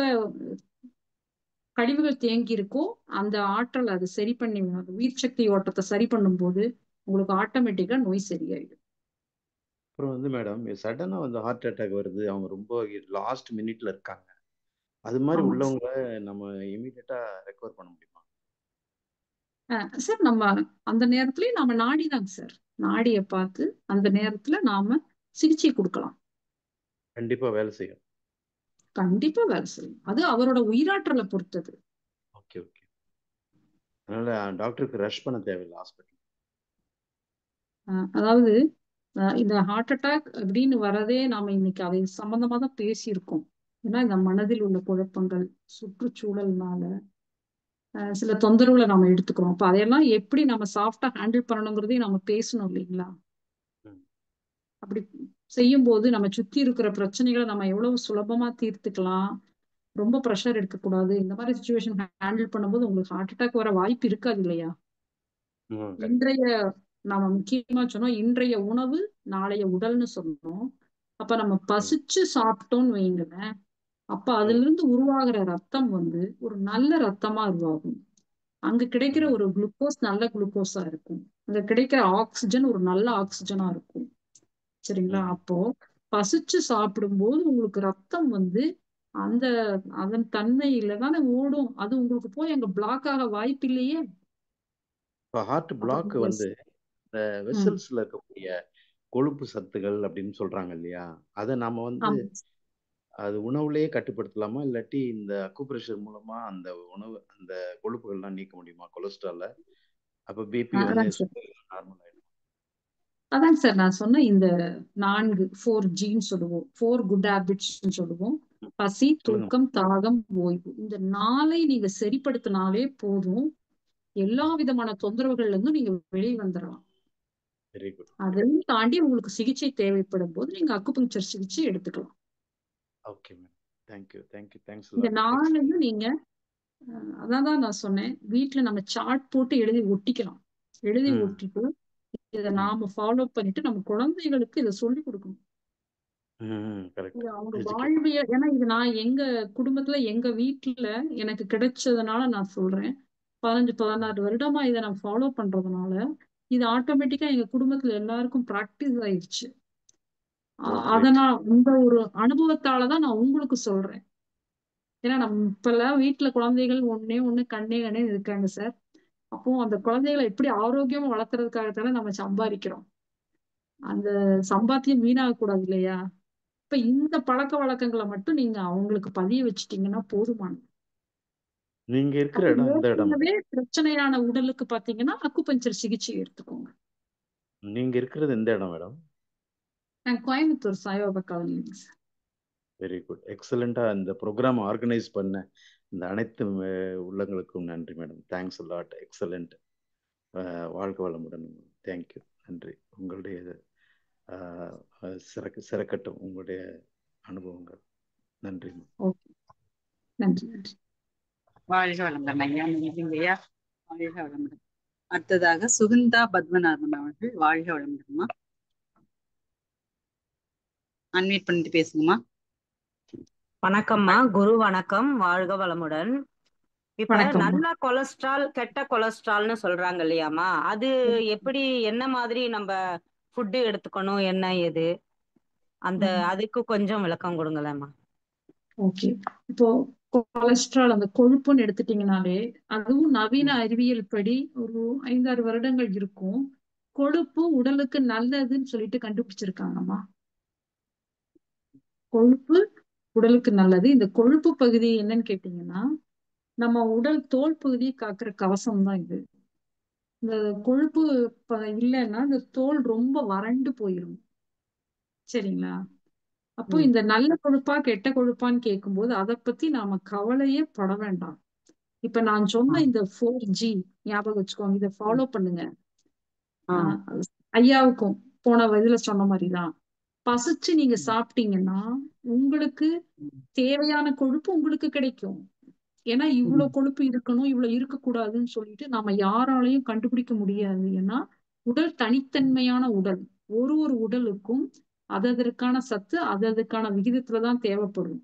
கழிவுகள் தேங்கி இருக்கோ அந்த ஆற்றல் அது சரி பண்ணி அந்த உயிர் சக்தி ஓட்டத்தை சரி பண்ணும் போது உங்களுக்கு ஆட்டோமேட்டிக்கா நோய் சரியாயிடும். அப்புறம் வந்து மேடம், சடனா வந்து ஹார்ட் அட்டாக் வருது, அவங்க ரொம்ப லாஸ்ட் மினிட்ல இருக்காங்க. அது மாதிரி ஆமாங்க சார். உள்ளவங்கள நம்ம இமீடியட்டா ரெக்கவர் பண்ண முடியுமா? சார் நம்ம அந்த நேரத்துலயும் நாம நாடிதாங்க சார். நாடியை பார்த்து அந்த நேரத்துல நாம சிகிச்சை கொடுக்கலாம். கண்டிப்பா வேலை செய்யும். கண்டிப்பா வேலை செய்யும். அது அவரோட உயிராற்றலை பொறுத்தது. Okay okay. அதனால டாக்டருக்கு ரஷ் பண்ண தேவையில்லை ஹாஸ்பிட்டல். அதாவது இந்த ஹார்ட் அட்டாக் அப்படின்னு வரதே நாம இன்னைக்கு அதை சம்பந்தமா தான் பேசியிருக்கோம். ஏன்னா இந்த மனதில் உள்ள குழப்பங்கள், சுற்றுச்சூழல்னால சில தொந்தரவுகளை நாம எடுத்துக்கிறோம். அப்ப அதையெல்லாம் எப்படி நம்ம சாஃப்டா ஹேண்டில் பண்ணணுங்கிறதையும் நம்ம பேசணும் இல்லைங்களா? அப்படி செய்யும் போது நம்ம சுத்தி இருக்கிற பிரச்சனைகளை நம்ம எவ்வளவு சுலபமா தீர்த்துக்கலாம். ரொம்ப ப்ரெஷர் எடுக்கக்கூடாது. இந்த மாதிரி சுச்சுவேஷன் ஹேண்டில் பண்ணும்போது உங்களுக்கு ஹார்ட் அட்டாக் வர வாய்ப்பு இருக்காது இல்லையா? இன்றைய நாம முக்கியமா சொன்னோம், இன்றைய உணவு நாளைய உடல்னு சொன்னோம். அப்ப நம்ம பசிச்சு சாப்பிட்டோம்னு வைங்களேன், அப்ப அதுல இருந்து உருவாகிற ரத்தம் வந்து ஒரு நல்ல ரத்தமா உருவாகும். அங்க கிடைக்கிற ஒரு குளுக்கோஸ் நல்ல குளுக்கோஸா இருக்கும். அங்க கிடைக்கிற ஆக்சிஜன் ஒரு நல்ல ஆக்சிஜனா இருக்கும். சரிங்களா? அப்போ பசிச்சு சாப்பிடும்போது உங்களுக்கு ரத்தம் வந்து அந்த அதன் தன்மையில தானே ஓடும். அது உங்களுக்கு போய் அங்க பிளாக் ஆக வாய்ப்பு இல்லையே. இப்போ ஹார்ட் பிளாக் வந்து இந்த வெசல்ஸ்ல இருக்கக்கூடிய கொழுப்பு சத்துகள் அப்படின்னு சொல்றாங்க இல்லையா, அதை நாம வந்து அது உணவுலயே கட்டுப்படுத்தலாமா, இல்லாட்டி இந்த அக்குப்ரெஷர் மூலமா அந்த உணவு அந்த கொழுப்புகள்லாம் நீக்க முடியுமா கொலஸ்ட்ரால? அப்ப பிபி வந்து நார்மல் ஆயிடும். அதாங்க சார் நான் சொன்ன இந்த 4 ஜீன் சொல்லுவோம், 4 குட் ஹேபிட்ஸ் சொல்லுவோம். பசி, தூக்கம், தாகம், ஓய்வு. இந்த 4ஐ நீங்க சரிப்படுத்தினாலே போதும், எல்லா விதமான தொந்தரவுகள்ல இருந்தும் நீங்க வெளியே வந்துடலாம். Very good. அதையும் தாண்டி உங்களுக்கு சிகிச்சை தேவைப்படும் போது நீங்க அக்குபங்சர் சிகிச்சை எடுத்துக்கலாம். Okay ma'am. Thank you thank you. Thanks. இந்த 4ஐயும் நீங்க அதான் நான் சொன்னேன், வீட்டுல நம்ம சார்ட் போட்டு எழுதி ஒட்டிக்கலாம். எழுதி ஒட்டிட்டு இதை நாம ஃபாலோ பண்ணிட்டு நம்ம குழந்தைகளுக்கு இதை சொல்லி கொடுக்கணும். அவங்க வாழ்வியல். ஏன்னா இது நான் எங்க குடும்பத்துல எங்க வீட்டுல எனக்கு கிடைச்சதுனால நான் சொல்றேன். 15-16 வருடமா இதை நான் ஃபாலோ பண்றதுனால இது ஆட்டோமேட்டிக்கா எங்க குடும்பத்துல எல்லாருக்கும் பிராக்டிஸ் ஆயிடுச்சு. அதனால் இந்த ஒரு அனுபவத்தாலதான் நான் உங்களுக்கு சொல்றேன். ஏன்னா நம்ம இப்பெல்லாம் வீட்டுல குழந்தைகள் ஒண்ணு கண்ணே இருக்காங்க சார். அப்போ அந்த குழந்தைகளை எப்படி ஆரோக்கியமா வளர்த்துறதுக்காகத்தானே நம்ம சம்பாதிக்கிறோம். அந்த சம்பாத்தியம் வீணாக கூடாது இல்லையா? இப்ப இந்த பழக்க வழக்கங்களை மட்டும் நீங்க அவங்களுக்கு பதிய வச்சுட்டீங்கன்னா போதுமானது. நீங்க இருக்கிற இடம் எந்த இடம்? பிரச்சனையான உடலுக்கு பாத்தீங்கன்னா அக்குபஞ்சர் சிகிச்சை எடுத்துக்கோங்க. நீங்க இருக்கிறது எந்த இடம் மேடம்? நான் Coimbatore Saibaba colony sir. Very good. எக்ஸலண்டா இந்த ப்ரோக்ராம் ஆர்கனைஸ் பண்ண இந்த அனைத்து உள்ளங்களுக்கும் நன்றி மேடம். Thanks lot. எக்ஸலண்ட். வாழ்க வளமுடன். தேங்க்யூ. நன்றி. உங்களுடைய சிறக்கட்டும் உங்களுடைய அனுபவங்கள். நன்றி. நன்றி நன்றி. வாழ்க வளமுடன் ஐயா. நன்றிங்கய்யா. வாழ்க வளமுடன். அடுத்ததாக சுகந்தா பத்மநாபன் அவர்கள். வாழ்க வளமுடன்மா. அன்மியூட் பண்ணிட்டு பேசுங்கம்மா. வணக்கம்மா. குரு வணக்கம். வாழ்க வளமுடன். இப்ப நல்ல கொலஸ்ட்ரால் கெட்ட கொலஸ்ட்ரால்னு சொல்றாங்க இல்லையாமா, அது எப்படி என்ன மாதிரி நம்ம ஃபுட்டு எடுத்துக்கணும், என்ன ஏது அந்த அதுக்கு கொஞ்சம் விளக்கம் கொடுங்களேம்மா. ஓகே. இப்போ கொலஸ்ட்ரால் அந்த கொழுப்புன்னு எடுத்துட்டீங்கனாலே அதுவும் நவீன அறிவியல் படி ஒரு 5-6 வருடங்கள் இருக்கும். கொழுப்பு உடலுக்கு நல்லதுன்னு சொல்லிட்டு கண்டுபிடிச்சிருக்காங்கம்மா. கொழுப்பு உடலுக்கு நல்லது. இந்த கொழுப்பு பகுதி என்னன்னு கேட்டீங்கன்னா நம்ம உடல் தோல் பகுதியை காக்குற கவசம் தான் இது. இந்த கொழுப்பு இல்லைன்னா இந்த தோல் ரொம்ப வறண்டு போயிடும். சரிங்களா? அப்போ இந்த நல்ல கொழுப்பா கெட்ட கொழுப்பான்னு கேட்கும்போது அதை பத்தி நாம கவலையே பட வேண்டாம். இப்ப நான் சொன்ன இந்த 4G ஞாபகம் வச்சுக்கோங்க, இதை ஃபாலோ பண்ணுங்க. ஐயாவுக்கும் போன வயதுல சொன்ன மாதிரிதான் பசிச்சு நீங்க சாப்பிட்டீங்கன்னா உங்களுக்கு தேவையான கொழுப்பு உங்களுக்கு கிடைக்கும். ஏன்னா இவ்வளவு கொழுப்பு இருக்கணும் இவ்வளவு இருக்கக்கூடாதுன்னு சொல்லிட்டு நாம யாராலையும் கண்டுபிடிக்க முடியாது. ஏன்னா உடல் தனித்தன்மையான உடல். ஒரு உடலுக்கும் அதற்கான சத்து அதற்கான விகிதத்துலதான் தேவைப்படும்.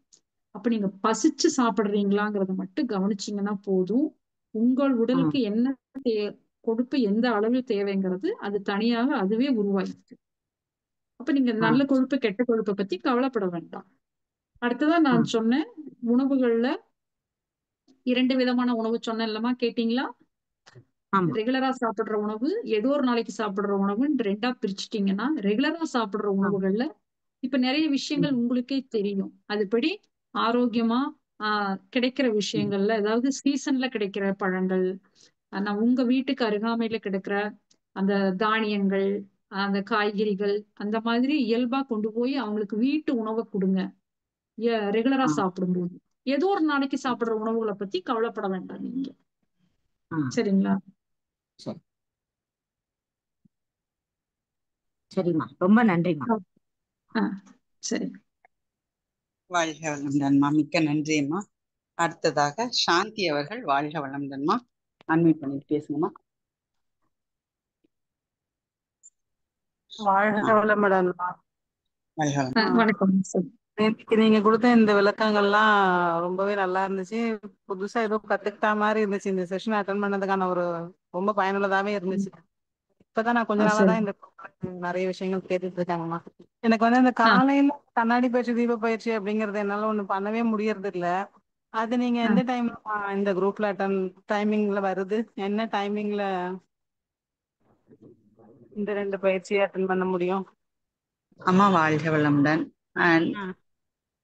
அப்ப நீங்க பசிச்சு சாப்பிடுறீங்களாங்கிறத மட்டும் கவனிச்சீங்கன்னா போதும். உங்கள் உடலுக்கு என்ன கொழுப்பு எந்த அளவில் தேவைங்கிறது அது தனியாக அதுவே உருவாயிருக்கு. அப்ப நீங்க நல்ல கொழுப்பு கெட்ட கொழுப்பை பத்தி கவலைப்பட வேண்டாம். அடுத்ததான் நான் சொன்னேன் உணவுகள்ல 2 விதமான உணவு சொன்னேன் இல்லமா, கேட்டீங்களா? ரெகுலரா சாப்பிடுற உணவு, ஏதோ ஒரு நாளைக்கு சாப்பிடுற உணவுன்னு 2ஆ பிரிச்சுட்டீங்கன்னா ரெகுலரா சாப்பிடுற உணவுகள்ல இப்ப நிறைய விஷயங்கள் உங்களுக்கே தெரியும். அதுபடி ஆரோக்கியமா கிடைக்கிற விஷயங்கள்ல, ஏதாவது சீசன்ல கிடைக்கிற பழங்கள், நான் உங்க வீட்டுக்கு அருகாமையில கிடைக்கிற அந்த தானியங்கள், அந்த காய்கறிகள், அந்த மாதிரி இயல்பா கொண்டு போய் அவங்களுக்கு வீட்டு உணவை கொடுங்க. ரெகுலரா சாப்பிடும்போது ஏதோ ஒரு நாளைக்கு சாப்பிடுற உணவுகளை பத்தி கவலைப்பட வேண்டாம் நீங்க. சரிங்களா? சரி, சரிம்மா, ரொம்ப நன்றிம்மா. சரி, வாழ்க வளமுடன்மா. மிக்க நன்றிம்மா. அடுத்ததாக சாந்தி அவர்கள். வாழ்க வளமுடன்மா. அன்மியூட் பண்ணிட்டு பேசுங்கம்மா. வாழ்க வளமுடன்மா. வாழ்க வளமுடன். வணக்கம். நேற்றுக்கு நீங்க கொடுத்த இந்த விளக்கங்கள்லாம் ரொம்பவே நல்லா இருந்துச்சு. புதுசா ஏதோ கத்துக்கிட்ட மாதிரி இருந்துச்சு. இந்த செஷன் அட்டன் பண்ணதுக்கான ஒரு ரொம்ப பயனுள்ளதாவே இருந்துச்சு. இப்பதான் நான் கொஞ்ச நாளா தான் இந்த நிறைய விஷயங்கள் கேட்டுட்டு இருக்காங்கம்மா. எனக்கு வந்து இந்த காலையில கண்ணாடி பயிற்சி, தீப பயிற்சி அப்படிங்கறது என்னால ஒண்ணு பண்ணவே முடியறது இல்ல. அது நீங்க எந்த டைம் இந்த குரூப்ல டைமிங்ல வருது? என்ன டைமிங்ல இந்த 2 பயிற்சியை அட்டன் பண்ண முடியும்? அம்மா வாழ்க வளமுடன்.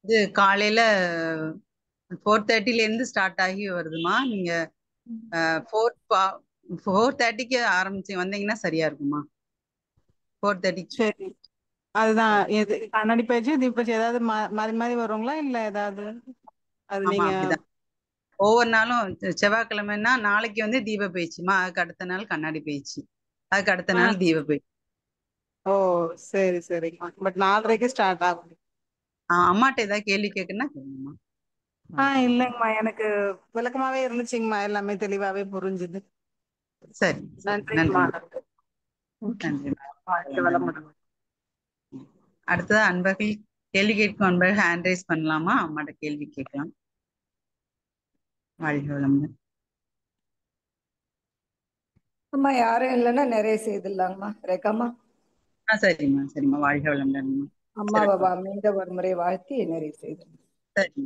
இது காலையில 4:30ல இருந்து ஸ்டார்ட் ஆகி வருதுமா. நீங்க 4:30க்கு ஆரம்பிச்சு வந்தீங்கன்னா சரியா இருக்குமா? 4:30. சரி, அதுதான். எது கண்ணாடி பயிற்சி, தீப பயிற்சி ஏதாவது மாறி மாறி வருங்களா இல்ல ஏதாவது? அது ஆமா, நீங்க அப்படிதான். ஒவ்வொரு நாளும் செவ்வாய்க்கிழமைன்னா நாளைக்கு வந்து தீப பயிற்சிமா, அதுக்கு அடுத்த நாள் கண்ணாடி பயிற்சி, அதுக்கு அடுத்த நாள் தீப பயிற்சி. ஓ சரி சரிங்கம்மா. பட் 4:30க்கு ஸ்டார்ட் ஆகும். அம்மாட்ட ஏதாவது கேள்வி கேட்கணும்னா கேளுங்கம்மா. இல்லைங்கம்மா, எனக்கு விளக்கமாவே இருந்துச்சுங்கம்மா, எல்லாமே தெளிவாவே புரிஞ்சுது. சரி, நன்றிங்கம்மா. நன்றி. வாழ்க்கை வளமுடன். அடுத்தது அன்பர்கள் கேள்வி கேட்கும் அன்பர்கள் ஹேண்ட் ரைஸ் பண்ணலாமா? அம்மாட்ட கேள்வி கேட்கலாம். வாழ்க வளமுடன். அம்மா யாரும் இல்லைன்னா நிறைய செய்திடலாங்கம்மா. ரேகாம்மா. சரிம்மா, சரிம்மா. வாழ்க வளமுடன். அம்மாவை மீண்டும் ஒரு முறை வாழ்த்தி நிறைய செய்திடலாம். சரி,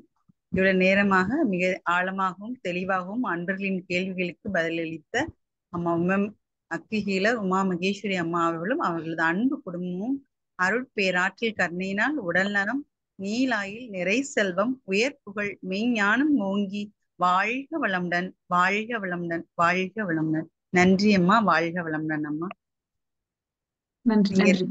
இவ்வளவு நேரமாக மிக ஆழமாகவும் தெளிவாகவும் அன்பர்களின் கேள்விகளுக்கு பதிலளித்த அம்மா அக்கிஹீல உமா மகேஸ்வரி அம்மா அவர்களும் அவர்களது அன்பு குடும்பமும் அருட்பேராற்றில் கருணையினால் உடல் நலம், நீலாயில், நிறை செல்வம், உயர் புகழ், மெய்ஞானம் ஓங்கி வாழ்க வளமுடன், வாழ்க வளமுடன், வாழ்க வளமுடன். நன்றி அம்மா. வாழ்க வளமுடன் அம்மா. நன்றி.